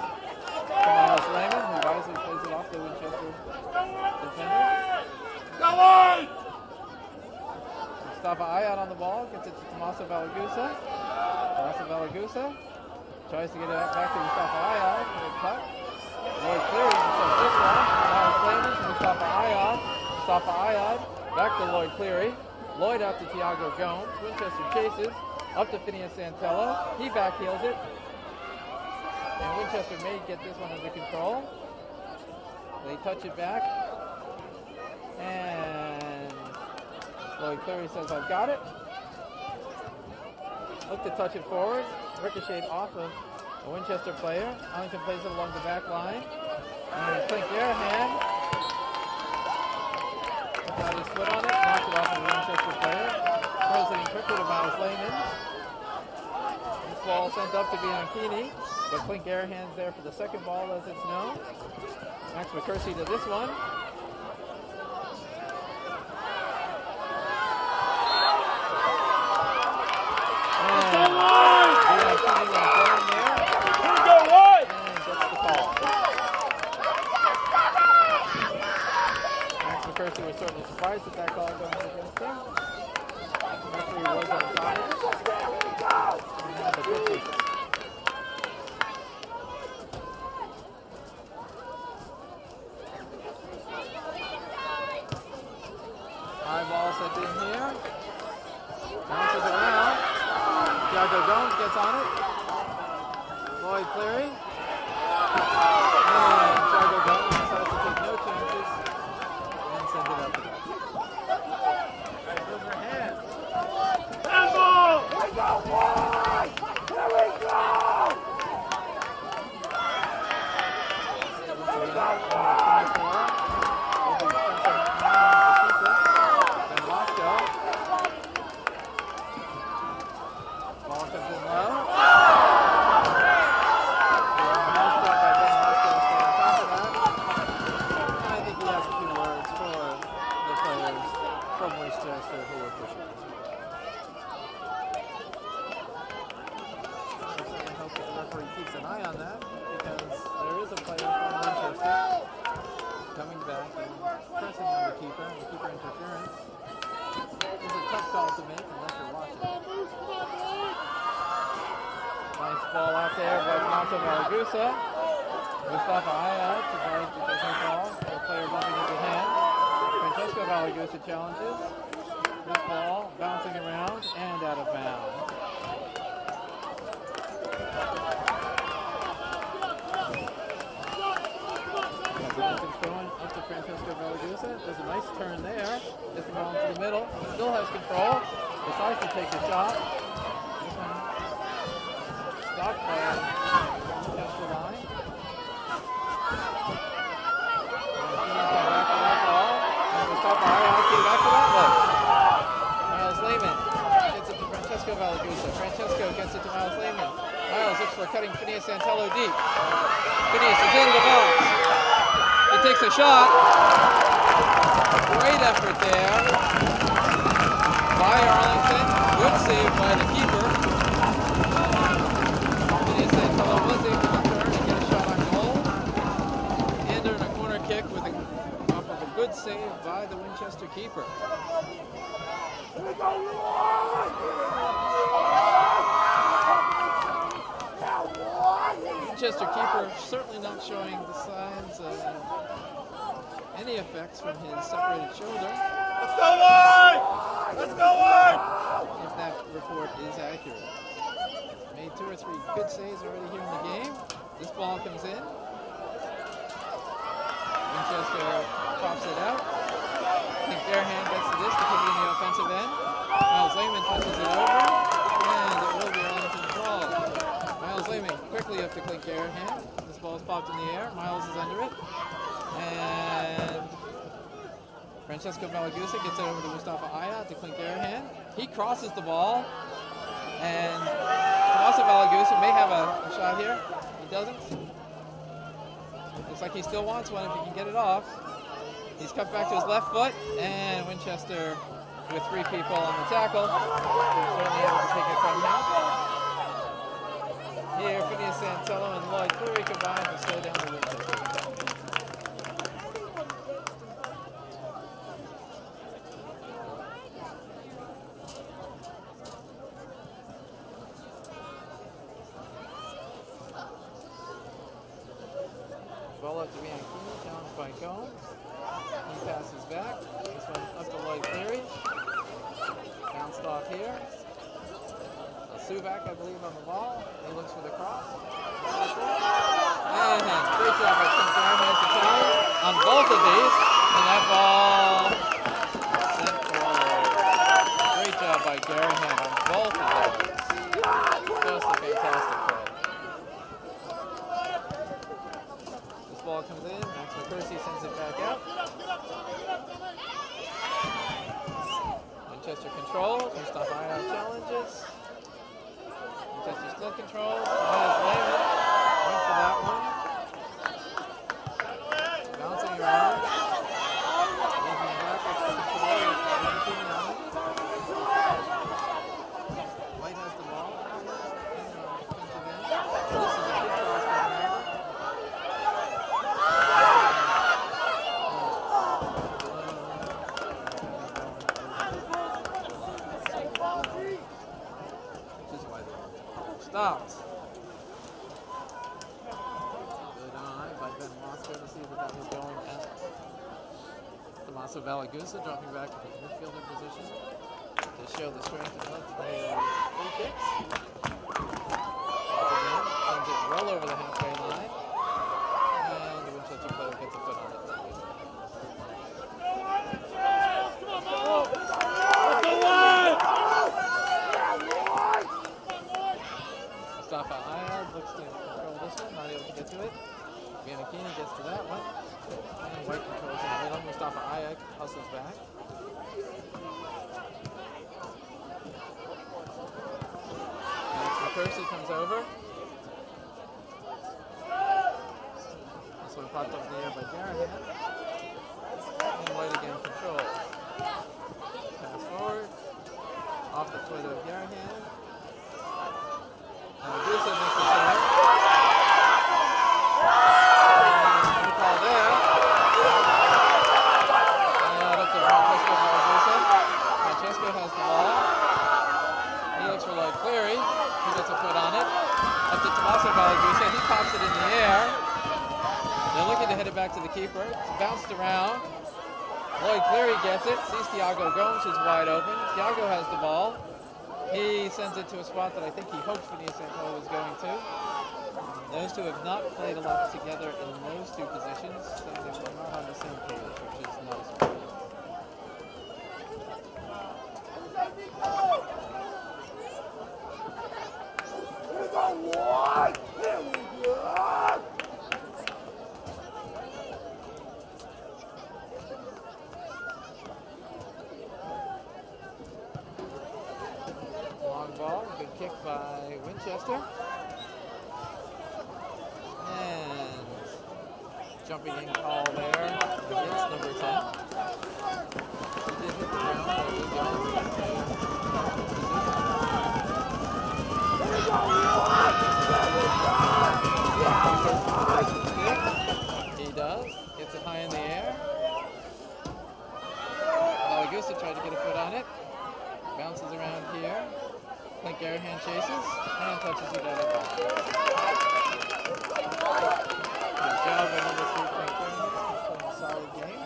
[SPEAKER 3] Miles Lehman, who wisely plays it off the Winchester defender. Mustafa Ayad on the ball, gets it to Tommaso Balagusa. Tommaso Balagusa tries to get it back to Mustafa Ayad. Good cut. Lloyd Cleary intercepts this one. Miles Lehman to Mustafa Ayad. Mustafa Ayad back to Lloyd Cleary. Lloyd out to Tiago Gomes. Winchester chases. Up to Phineas Santello. He backheels it. And Winchester may get this one under control. They touch it back. And Lloyd Cleary says, I've got it. Look to touch it forward. Ricocheted off of a Winchester player. Arlington plays it along the back line. And Clint Garahan got his foot on it, knocked it off of the Winchester player. Proceeding quickly to Miles Lehman. This ball sent up to Bianchini, but Clint Garahan's there for the second ball, as it's known. Max McCursey to this one. He was certainly surprised at that call going against him. The referee was on time. High ball sent in here. Bounces around. Thiago Gomes gets on it. Lloyd Cleary. And Thiago Gomes decides to take no chances. Send it up again. Overhand.
[SPEAKER 4] Handball! We go wide! Here we go!
[SPEAKER 3] Ball comes in low. From Winchester who are pushing this one. I certainly hope that the referee keeps an eye on that because there is a player from Winchester coming back and pressing on the keeper interference. It's a tough call to make unless you're watching. Nice ball out there by Tomaso Malagusa. Mustafa Ayat surprised that there's no call. The player bumping into hand. Francesco Malagusa challenges. This ball bouncing around and out of bounds. Going up to Francesco Malagusa. There's a nice turn there. Gets the ball into the middle. Still has control. Decides to take the shot. This one stopped by Winchester line. Back to that one. Miles Lehman gets it to Francesco Malagusa. Francesco gets it to Miles Lehman. Miles looks for cutting Phineas Santello deep. Phineas is in the box. He takes a shot. Great effort there by Arlington. Good save by the keeper. Phineas Santello was able to turn and get a shot on goal. And earn a corner kick with a good save by the Winchester keeper. Winchester keeper certainly not showing the signs of any effects from his separated shoulder.
[SPEAKER 4] Let's go wide! Let's go wide!
[SPEAKER 3] If that report is accurate. Made 2 or 3 good saves already here in the game. This ball comes in. Winchester pops it out. I think Garahan gets to this to keep it in the offensive end. Miles Lehman touches it over, and it will be Arlington's ball. Miles Lehman quickly up to Clint Garahan. This ball is popped in the air. Miles is under it. And Francesco Malagusa gets it over to Mustafa Ayat to Clint Garahan. He crosses the ball, and Tomaso Malagusa may have a shot here. He doesn't. Looks like he still wants one if he can get it off. He's cut back to his left foot, and Winchester, with 3 people on the tackle, certainly able to take it from him. Here, Phineas Santello and Lloyd Cleary combined to slow down the Winchester. Ball up to Bianchini, challenged by Gomes. He passes back. This one up to Lloyd Cleary. Bounced off here. Suvak, I believe, on the ball. He looks for the cross. And great job by Tim Garahan to challenge on both of these. And that ball sent forward. Great job by Garahan on both of those. Just a fantastic play. Ball comes in, Max McCursey sends it back out. control. Has Lehman. Went for that one. Bouncing around. Moving backwards to control. White has the ball. Defensive end. This is a good cross by Hammer. Which is why they stopped. Good eye by Ben Moscow to see that was going out. Tommaso Valagusa dropping back to the midfielder position to show the strength of players' free kicks. Once again, sends it well over the halfway line. And the Winchester player gets a foot on it. Mustafa Ayad looks to control this one, not able to get to it. Giannichini gets to that one. And White controls in the middle. Mustafa Ayad hustles back. Percy comes over. This one popped up in the air by Garahan. And White again controls. Pass forward. Off the foot of Garahan. Gusa makes a turn. No call there. And up to Francesco Valagusa. Francesco has the ball. He looks for Lloyd Cleary. He gets a foot on it. Up to Tommaso Valagusa. He pops it in the air. They're looking to hit it back to the keeper. It's bounced around. Lloyd Cleary gets it. Sees Thiago Gomes is wide open. Thiago has the ball. He sends it to a spot that I think he hoped Vinicius was going to. Those two have not played a lot together in those two positions, so they're not on the same page, which is not a surprise. Long ball, good kick by Winchester. And jumping in call there against number 10. He did hit the ground, but he got his position. He does. Gets it high in the air. Valagusa tried to get a foot on it. Bounces around here. Clint Garahan chases and touches it out of bounds. Good job by number 3, Clint Garahan. He's playing a solid game.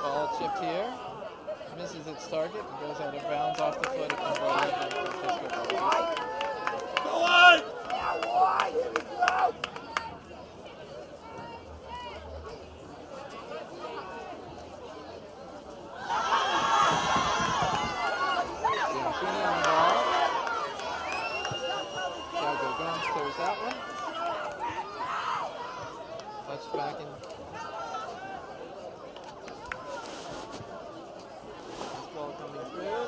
[SPEAKER 3] Ball chipped here. Misses its target and goes out of bounds off the foot of number 11, Francisco Valagusa.
[SPEAKER 4] Go on!
[SPEAKER 3] Giannichini on the ball. Thiago Gomes clears that one. Touched back in. This ball coming through.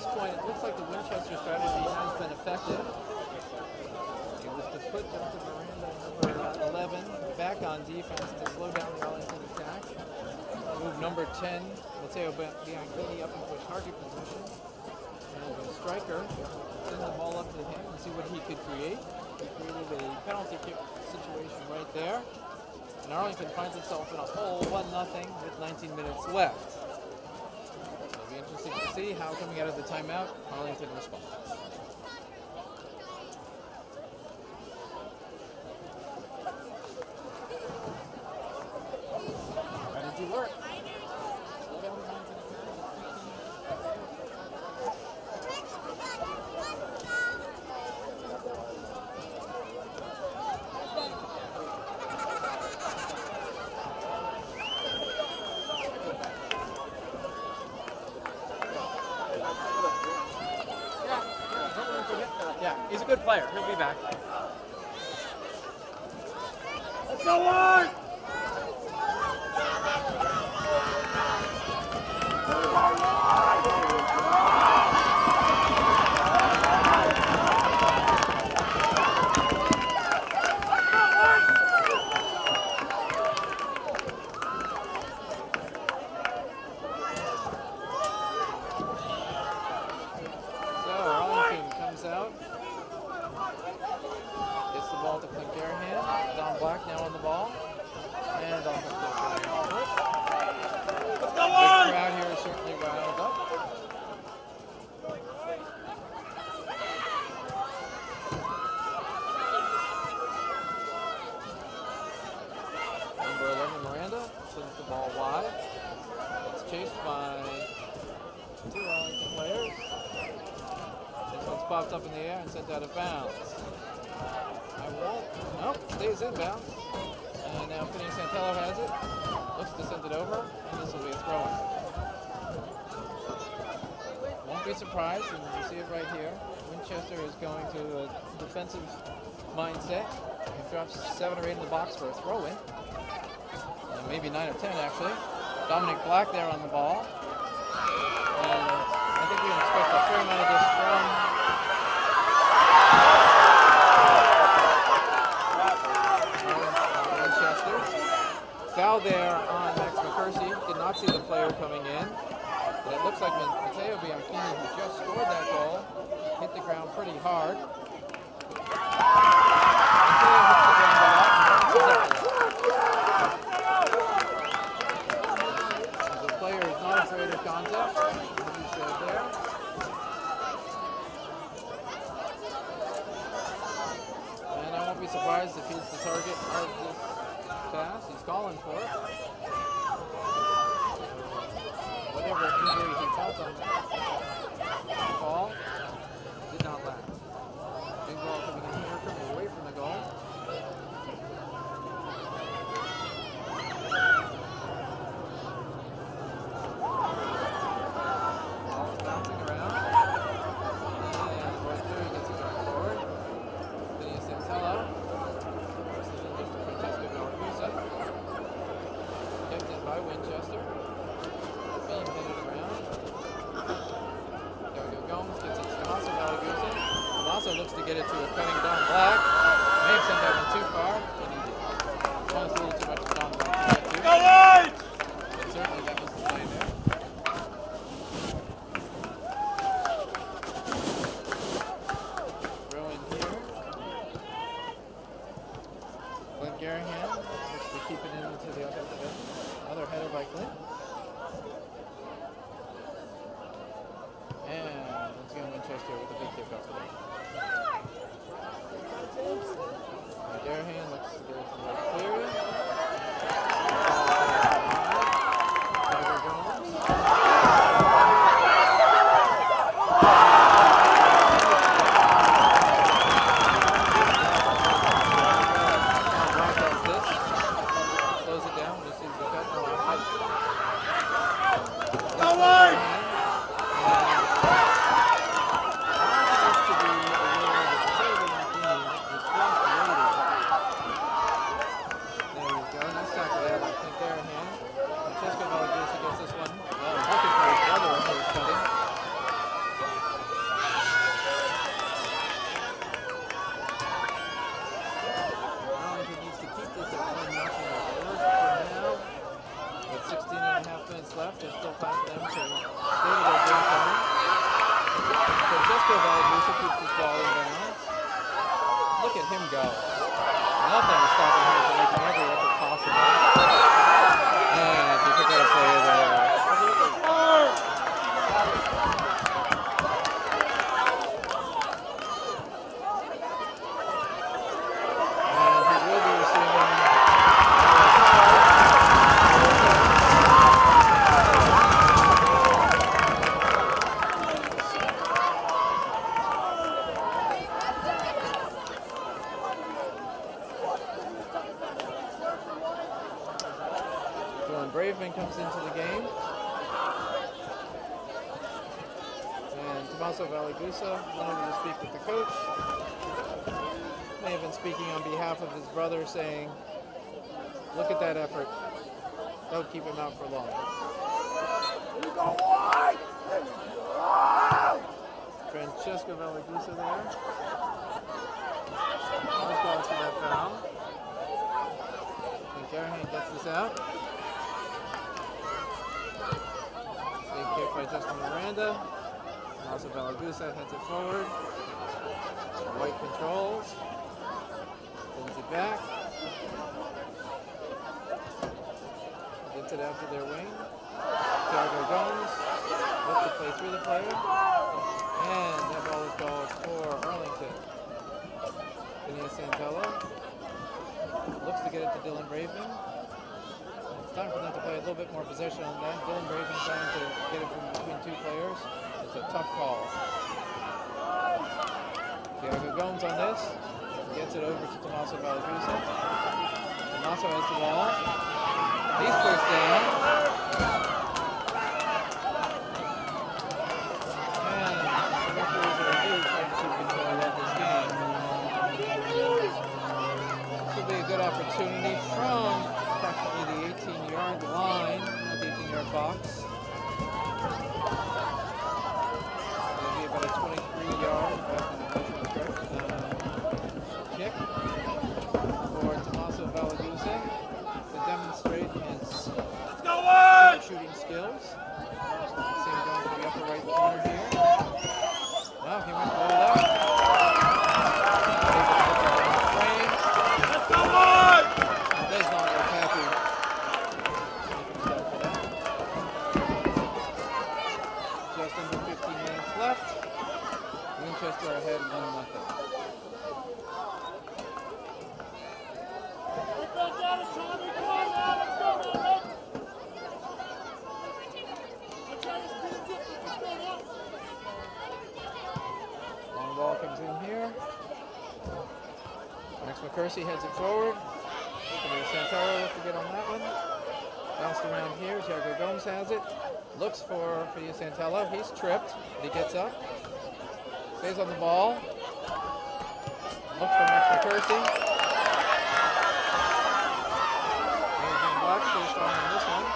[SPEAKER 3] this point, it looks like the Winchester strategy has been effective. It was to put Delta Miranda, number 11, back on defense to slow down the Arlington attack. Move number 10, Matteo Bianchini, up into a target position. And the striker, send the ball up to him and see what he could create. He created a penalty kick situation right there. And Arlington finds itself in a hole, 1-0 with 19 minutes left. It'll be interesting to see how, coming out of the timeout, Arlington responds. How did you work? Yeah, he's a good player. He'll be back.
[SPEAKER 4] Let's go on!
[SPEAKER 3] Popped up in the air and sent out of bounds. Nope, stays in bounds. And now Phineas Santello has it. Looks to send it over, and this will be a throw-in. Won't be surprised, and you see it right here. Winchester is going to a defensive mindset. He drops 7 or 8 in the box for a throw-in. Maybe 9 or 10, actually. Dominic Black there on the ball. And I think we can expect a fair amount of this from foul there on Max McCursey. Did not see the player coming in. But it looks like Matteo Bianchini, who just scored that goal, hit the ground pretty hard. The player is not afraid of contact, as you said there. And I won't be surprised if he's the target of this pass. He's calling for it. Whatever injury he felt on the ball did not last. Big ball coming in here, coming away from the goal. Ball bouncing around. And right there he gets it back forward. Phineas Santello. Kept in by Winchester. Being headed around. Gomes gets it to Tommaso Malagusa. Tommaso looks to get it to a cutting Don Black. May have sent that one too far, but he did. Almost a little too much for Don Black to get to. But certainly that was the play there. Throw in here. Clint Garahan looks to keep it into the offensive end. Another header by Clint. And once again Winchester with a big kick off the line. Garahan looks to get it to the right clear. Francesco Valagusa keeps his ball in bounds. Look at him go. Nothing is stopping him from making every effort possible. And he picked up a play there. And he will be receiving Braveman comes into the game. And Tommaso Valagusa wanted to speak with the coach. May have been speaking on behalf of his brother, saying, look at that effort. Don't keep him out for long. Francesco Valagusa there. Let's go to that foul. And Garahan gets this out. Kick by Justin Miranda. Also Valagusa heads it forward. White controls. Sends it back. Gets it out to their wing. Thiago Gomes lets the play through the player. And that ball is called for Arlington. Phineas Santella looks to get it to Dylan Braveman. It's time for them to play a little bit more possession on that. Dylan Braven trying to get it from between two players. It's a tough call. Thiago Gomes on this. Gets it over to Tommaso Valagusa. Tommaso has the ball. He's pushed down. And the referees are really trying to keep control of this game. This will be a good opportunity from approximately the 18-yard line, not the 18-yard box. It'll be about a 23-yard, kick for Tommaso Valagusa to demonstrate his shooting skills. See him going to the upper right corner here. No, he went low left.
[SPEAKER 4] Let's go, boys!
[SPEAKER 3] Does not look happy. Just under 15 minutes left. Winchester ahead 1-0. Long ball comes in here. Max McCursey heads it forward. Santaro looks to get on that one. Bounced around here. Thiago Gomes has it. Looks for Fia Santella. He's tripped, but he gets up. Stays on the ball. Looks for Max McCursey. Adrian Black stays strong on this one.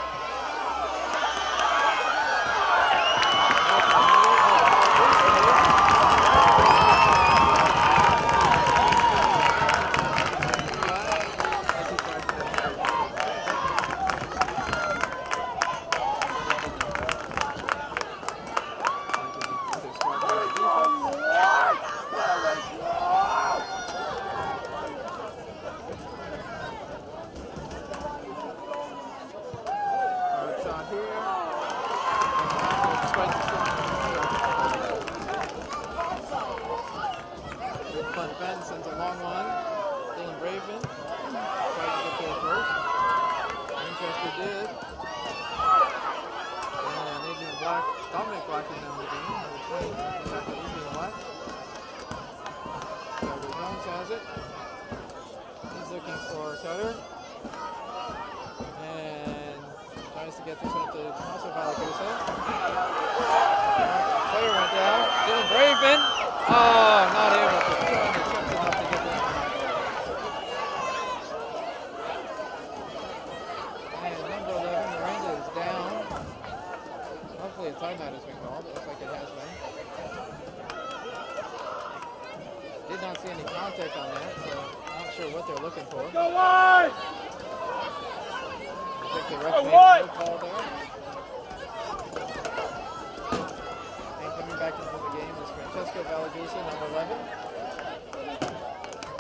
[SPEAKER 3] Francesco Valagusa, number 11.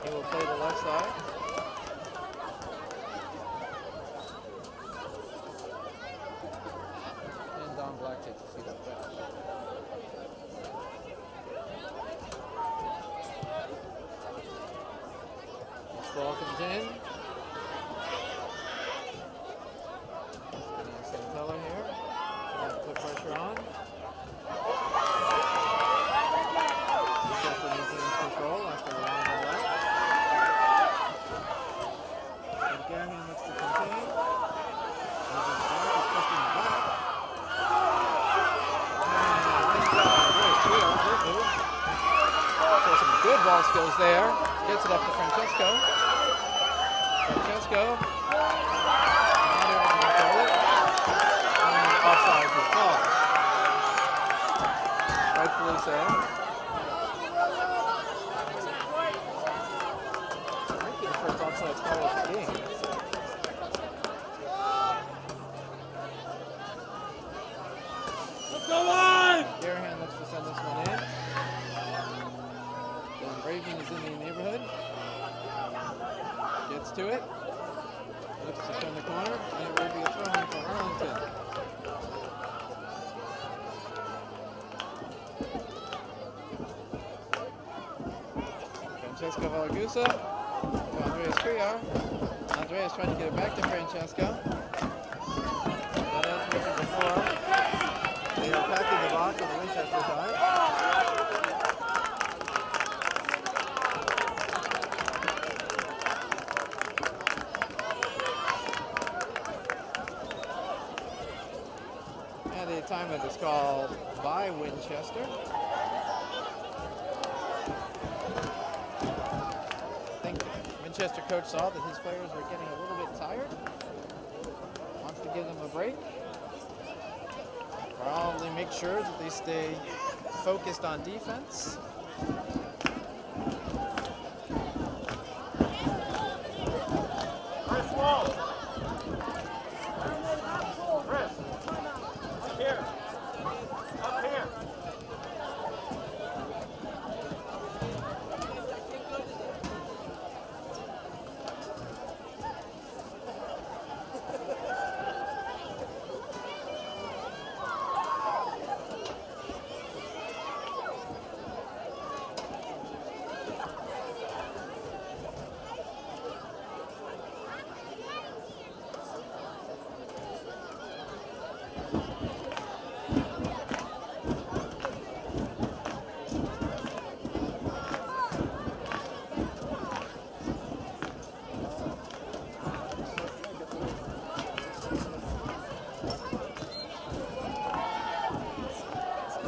[SPEAKER 3] He will play the left side. And Don Black takes a seat up there. This ball comes in. Santella here. Put pressure on. Winchester maintains control after a long ball out. And Garrihan looks to contain. Moving back, is pushed in the back. So some good ball skills there. Gets it up to Francesco. Francesco. Not able to control it. And offside his ball. Rightfully so. I think the first offside call of the game.
[SPEAKER 4] Let's go live!
[SPEAKER 3] Garrihan looks to send this one in. Then Braven is in the neighborhood. Gets to it. Looks to turn the corner. And it will be a throw in for Arlington. Francesco Valagusa to Andreas Criar. Andreas trying to get it back to Francesco. But as mentioned before, they are packing the box on the Winchester side. And a timeout is called by Winchester. I think the Winchester coach saw that his players were getting a little bit tired. Wants to give them a break. Probably make sure that they stay focused on defense.
[SPEAKER 4] Chris Wall. Chris. Up here. Up here.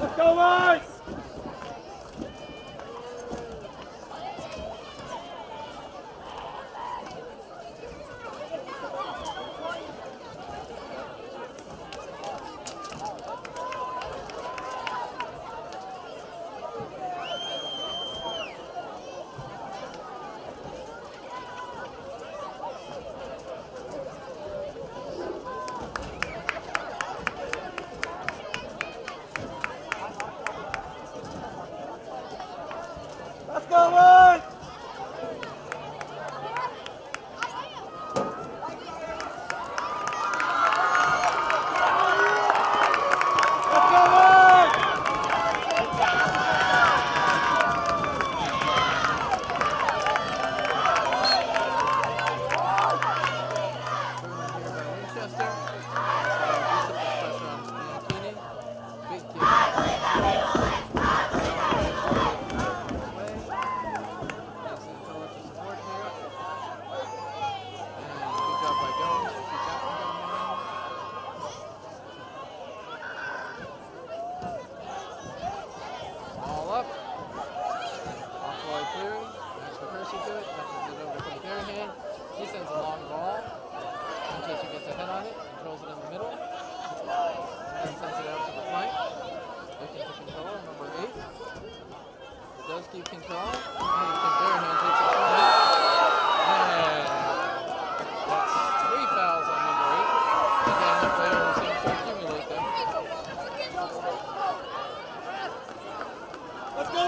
[SPEAKER 4] Let's go live! Let's go live! Let's go live!
[SPEAKER 3] Here by Winchester. Pressure on Bianchini. Big kick. All up. Offload clearing. Next to Percy to it. Touches it over to Garrihan. He sends a long ball. Winchester gets a head on it. Controls it in the middle. And sends it out to the flank. Looking to control. Number 8. It does keep control. And Garrihan takes it from it. And that's 3 fouls on number 8. Again, the player seems to accumulate them.
[SPEAKER 4] Let's go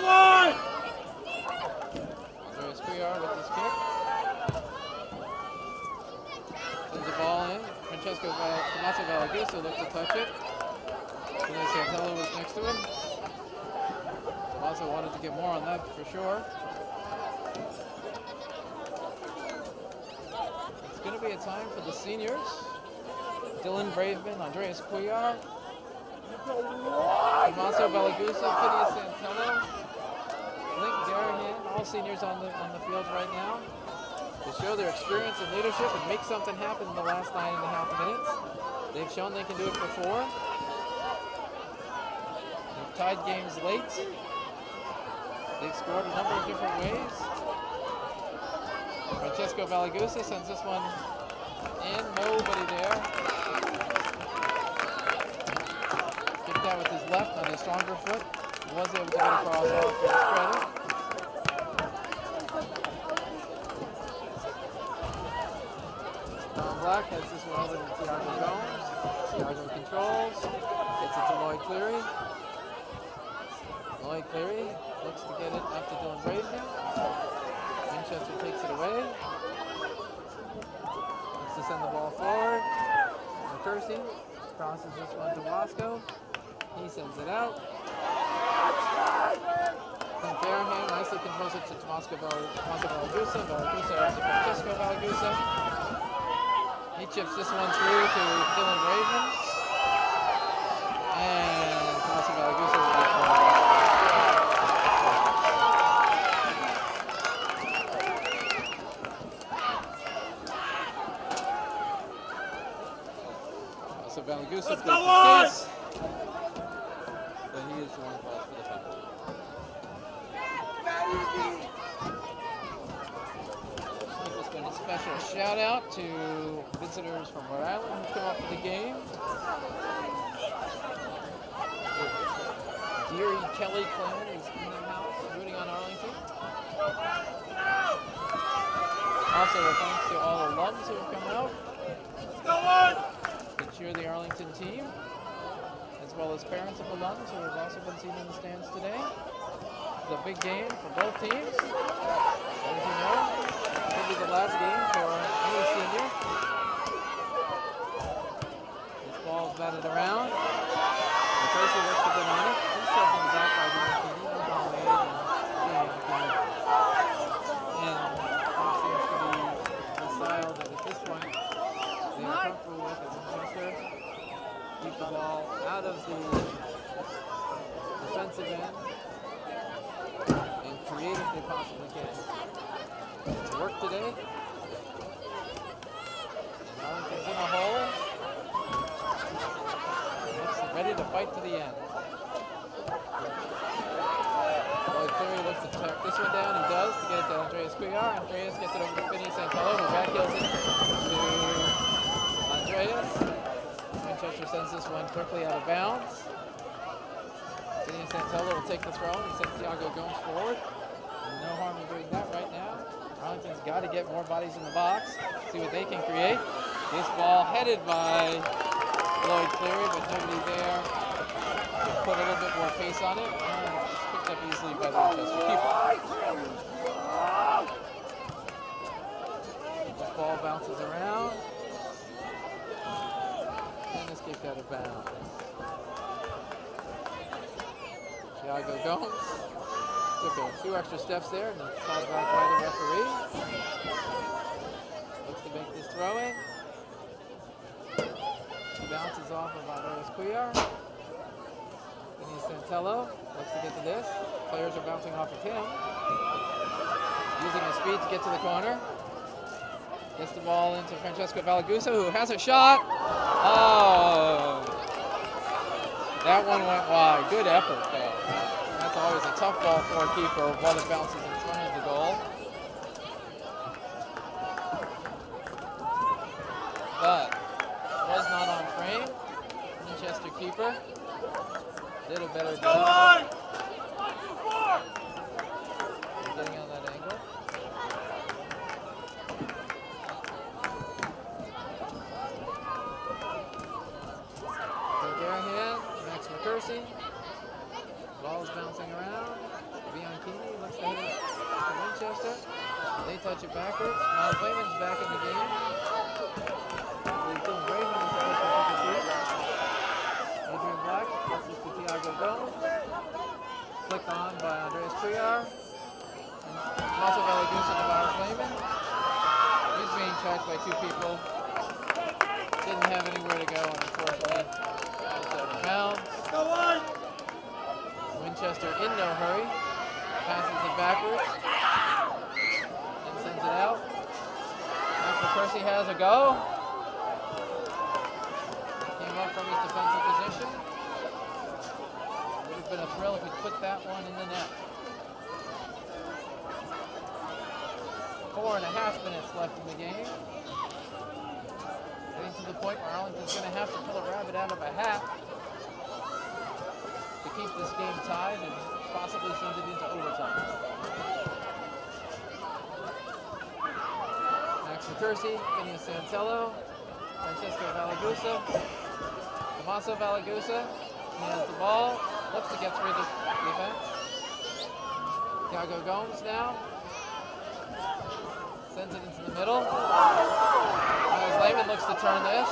[SPEAKER 3] Tommaso Valagusa looked to touch it. Vinny Santello was next to him. Tommaso wanted to get more on that for sure. It's going to be a time for the seniors. Dylan Braveman, Andreas Cuellar, Tommaso Valagusa, Phineas Santello, Link Garahan, all seniors on the field right now to show their experience and leadership and make something happen in the last 9.5 minutes. They've shown they can do it before. They've tied games late. They've scored a number of different ways. Francesco Valagusa sends this one in, nobody there. Kicked out with his left on his stronger foot. Was able to get across off to his credit. Tom Black has this one over to Thiago Gomes. Thiago controls. Gets it to Lloyd Cleary. Lloyd Cleary looks to get it up to Dylan Braveman. Winchester takes it away. Looks to send the ball forward. McCursey crosses this one to Wasco. He sends it out. From Garahan nicely controls it to Tommaso Valagusa. Valagusa up to Francesco Valagusa. He chips this one through to Dylan Braveman. And Tommaso Valagusa will get ball. So Valagusa plays the case, but he is the one called for the foul. Just been a special shout out to visitors from Rhode Island who come up for the game. Deary Kelly clan is in the house rooting on Arlington. Also a thanks to all alums who have come out.
[SPEAKER 4] Let's go on!
[SPEAKER 3] Cheer the Arlington team, as well as parents of alums who have also been seen in the stands today. It's a big game for both teams. As you know, it will be the last game for any senior. This ball is batted around. McCursey looks to get on it. He's shoved in the back by Danuta. No ball made. And it seems to be the style that at this point they are comfortable with at Winchester. Keep the ball out of the defensive end and create if they possibly can. It's work today. And Arlington's in a hole. Looks ready to fight to the end. Lloyd Cleary looks to tuck this one down. He does to get it to Andreas Cuellar. Andreas gets it over to Vinny Santello, who backheels it to Andreas. Winchester sends this one quickly out of bounds. Vinny Santello will take the throw and send Thiago Gomes forward. No harm in doing that right now. Arlington's got to get more bodies in the box, see what they can create. This ball headed by Lloyd Cleary, but nobody there to put a little bit more pace on it. Picked up easily by the Winchester keeper. This ball bounces around. And is kicked out of bounds. Thiago Gomes took a few extra steps there and then called back by the referee. Looks to make this throw in. Bounces off of Andreas Cuellar. Vinny Santello looks to get to this. Players are bouncing off of him. Using his speed to get to the corner. Gets the ball into Francesco Valagusa, who has a shot. Oh, that one went wide. Good effort, though. That's always a tough ball for a keeper while it bounces in front of the goal. But was not on frame. Winchester keeper did a better job getting on that angle. Max McCursey. Ball's bouncing around. Bianchini looks to hit it to Winchester. They touch it backwards. Miles Wayman's back in the game. Dylan Braveman anywhere to go, and unfortunately, it's out of bounds. Winchester in no hurry. Passes it backwards. And sends it out. Maxwell Kersey has a go. Came up from his defensive position. Would have been a thrill if he put that one in the net. 4.5 minutes left in the game. Getting to the point where Arlington's going to have to pull a rabbit out of a hat to keep this game tied and possibly send it into overtime. Maxwell Kersey, Phineas Santello, Francesco Valagusa, Tommaso Valagusa. He has the ball, looks to get through the defense. Thiago Gomes now. Sends it into the middle. Miles Lehman looks to turn this.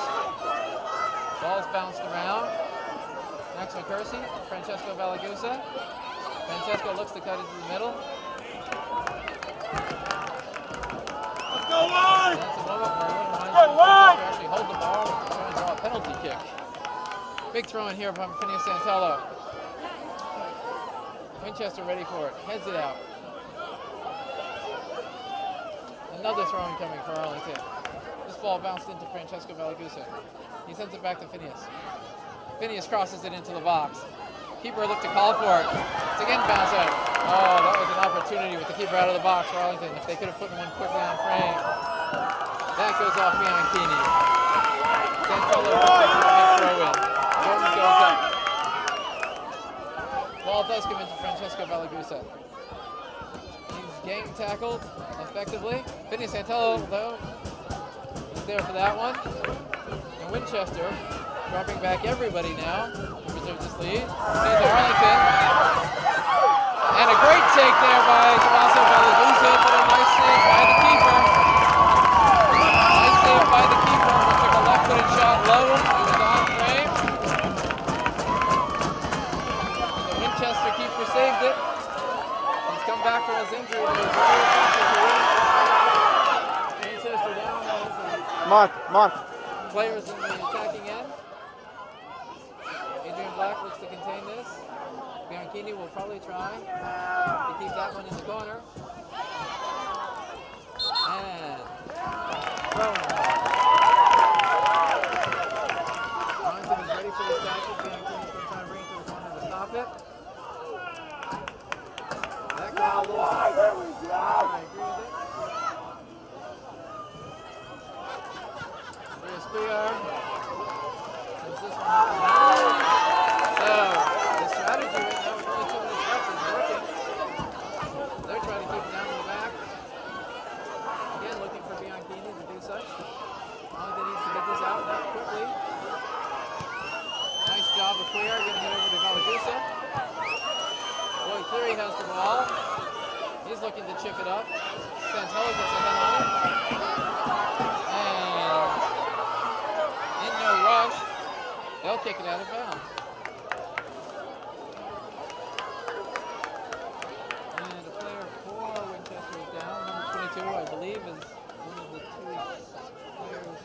[SPEAKER 3] Ball's bounced around. Maxwell Kersey, Francesco Valagusa. Francesco looks to cut into the middle.
[SPEAKER 4] Let's go wide!
[SPEAKER 3] That's a moment where it wouldn't mind
[SPEAKER 4] Go wide!
[SPEAKER 3] to actually hold the ball and try and draw a penalty kick. Big throw in here from Phineas Santello. Winchester ready for it. Heads it out. Another throw-in coming for Arlington. This ball bounced into Francesco Valagusa. He sends it back to Phineas. Phineas crosses it into the box. Keeper looked to call for it. It's again bounced out. Oh, that was an opportunity with the keeper out of the box for Arlington. If they could have put one quickly on frame. That goes off Bianchini. Santello looks like a big throw-in. Jordan goes up. Ball does come into Francesco Valagusa. He's gang tackled effectively. Phineas Santello, though, is there for that one. And Winchester dropping back everybody now to preserve this lead. Sees Arlington. And a great take there by Tommaso Valagusa, but a nice save by the keeper. Nice save by the keeper, who took a left-footed shot low. It was on frame. The Winchester keeper saved it. He's come back from his injury. But he's very effective here. Winchester down.
[SPEAKER 2] Mark.
[SPEAKER 3] Players in the attacking end. Adrian Black looks to contain this. Bianchini will probably try to keep that one in the corner. And thrown. Arlington is ready for this tackle. Bianchini's going to try and bring it to the corner to stop it. That got a little... I agree with it. Square. This one so, the strategy right now with only 2 minutes left is working. They're trying to keep it down in the back. Again, looking for Bianchini to do such. Arlington needs to get this out now quickly. Nice job of Clear, getting it over to Valagusa. Boy, Cleary has the ball. He's looking to chip it up. Santello gets a head on it. Rush. They'll kick it out of bounds. And a player for Winchester is down. Number 22, I believe, is one of the 2 players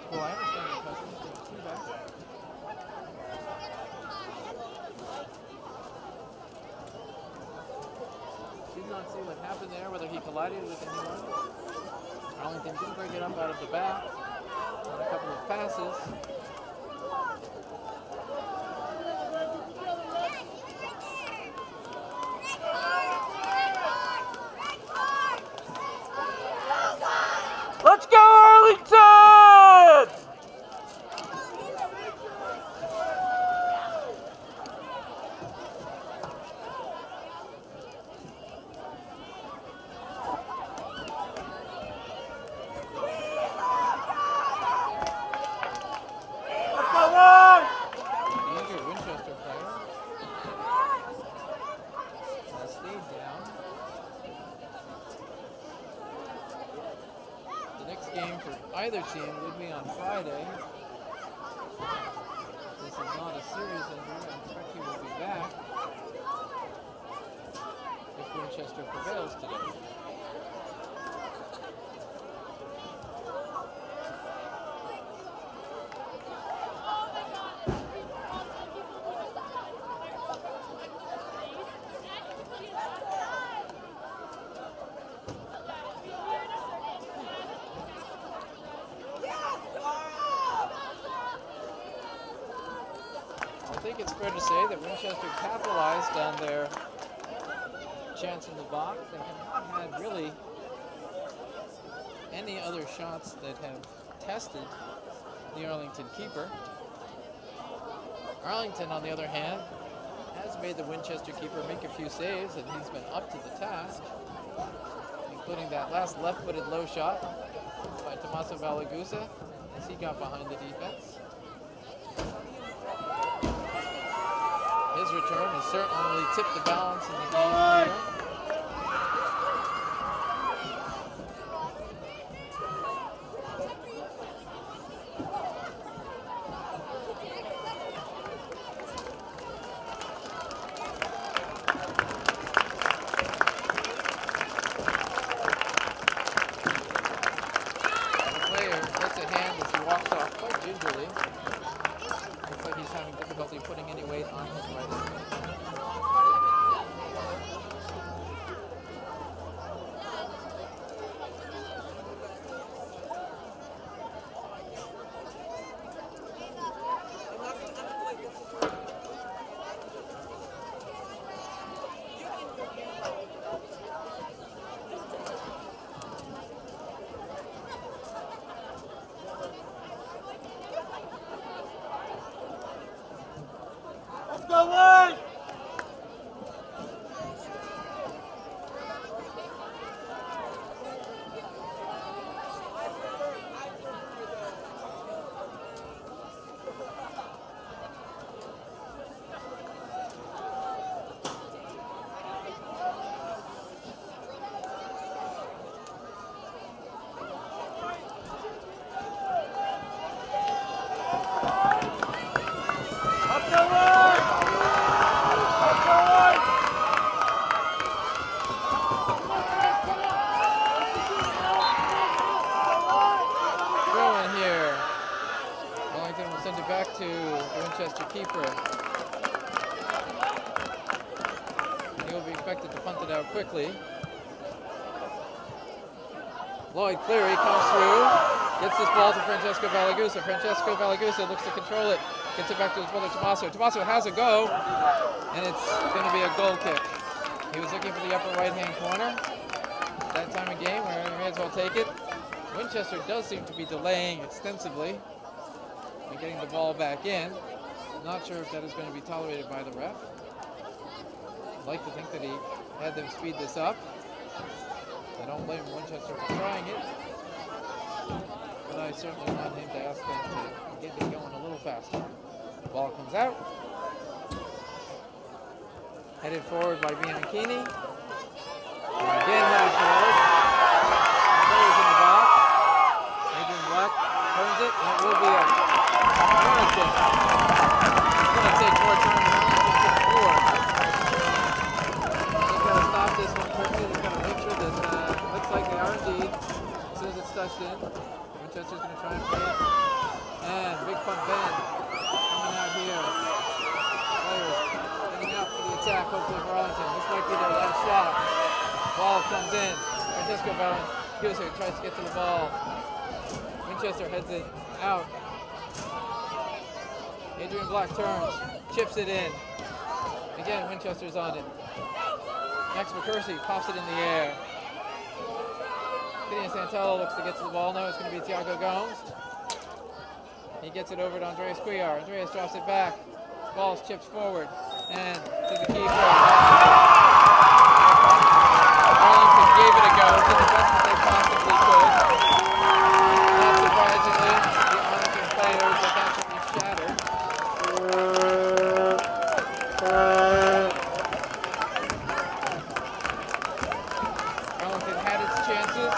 [SPEAKER 3] who I understand the question. There's 2 back. Did not see what happened there, whether he collided with anyone. Arlington didn't break it up out of the back. On a couple of passes.
[SPEAKER 4] Let's go, Arlington!
[SPEAKER 3] Either team would be on Friday. This is not a serious injury. I expect he will be back if Winchester prevails today. think it's fair to say that Winchester capitalized on their chance in the box and have not had really any other shots that have tested the Arlington keeper. Arlington, on the other hand, has made the Winchester keeper make a few saves, and he's been up to the task, including that last left-footed low shot by Tommaso Valagusa as he got behind the defense. His return has certainly tipped the balance in the game here. Quickly. Lloyd Cleary comes through, gets this ball to Francesco Valagusa. Francesco Valagusa looks to control it, gets it back to his brother Tommaso. Tommaso has a go, and it's going to be a goal kick. He was looking for the upper right-hand corner. That time of game where he may as well take it. Winchester does seem to be delaying extensively and getting the ball back in. Not sure if that is going to be tolerated by the ref. I'd like to think that he had them speed this up. I don't blame Winchester for trying it, but I certainly want him to ask them to get it going a little faster. Ball comes out. Headed forward by Bianchini. And again headed forward. Players in the box. Adrian Black turns it, and it will be a corner kick. It's going to take more time than this one quickly. They've got to make sure that looks like they are indeed. As soon as it's touched in, Winchester's going to try and play it. And big punt bend coming out here. Players heading out for the attack, hopefully for Arlington. This might be their last shot. Ball comes in. Francesco Valagusa tries to get to the ball. Winchester heads it out. Adrian Black turns, chips it in. Again, Winchester's on it. Max McCursey pops it in the air. Gideon Santello looks to get to the ball. No, it's going to be Thiago Gomes. He gets it over to Andreas Cuellar. Andreas drops it back. Ball chips forward. And to the keeper. Arlington gave it a go. Did the best that they possibly could. Not surprisingly, the Arlington players look absolutely shattered. Arlington had its chances.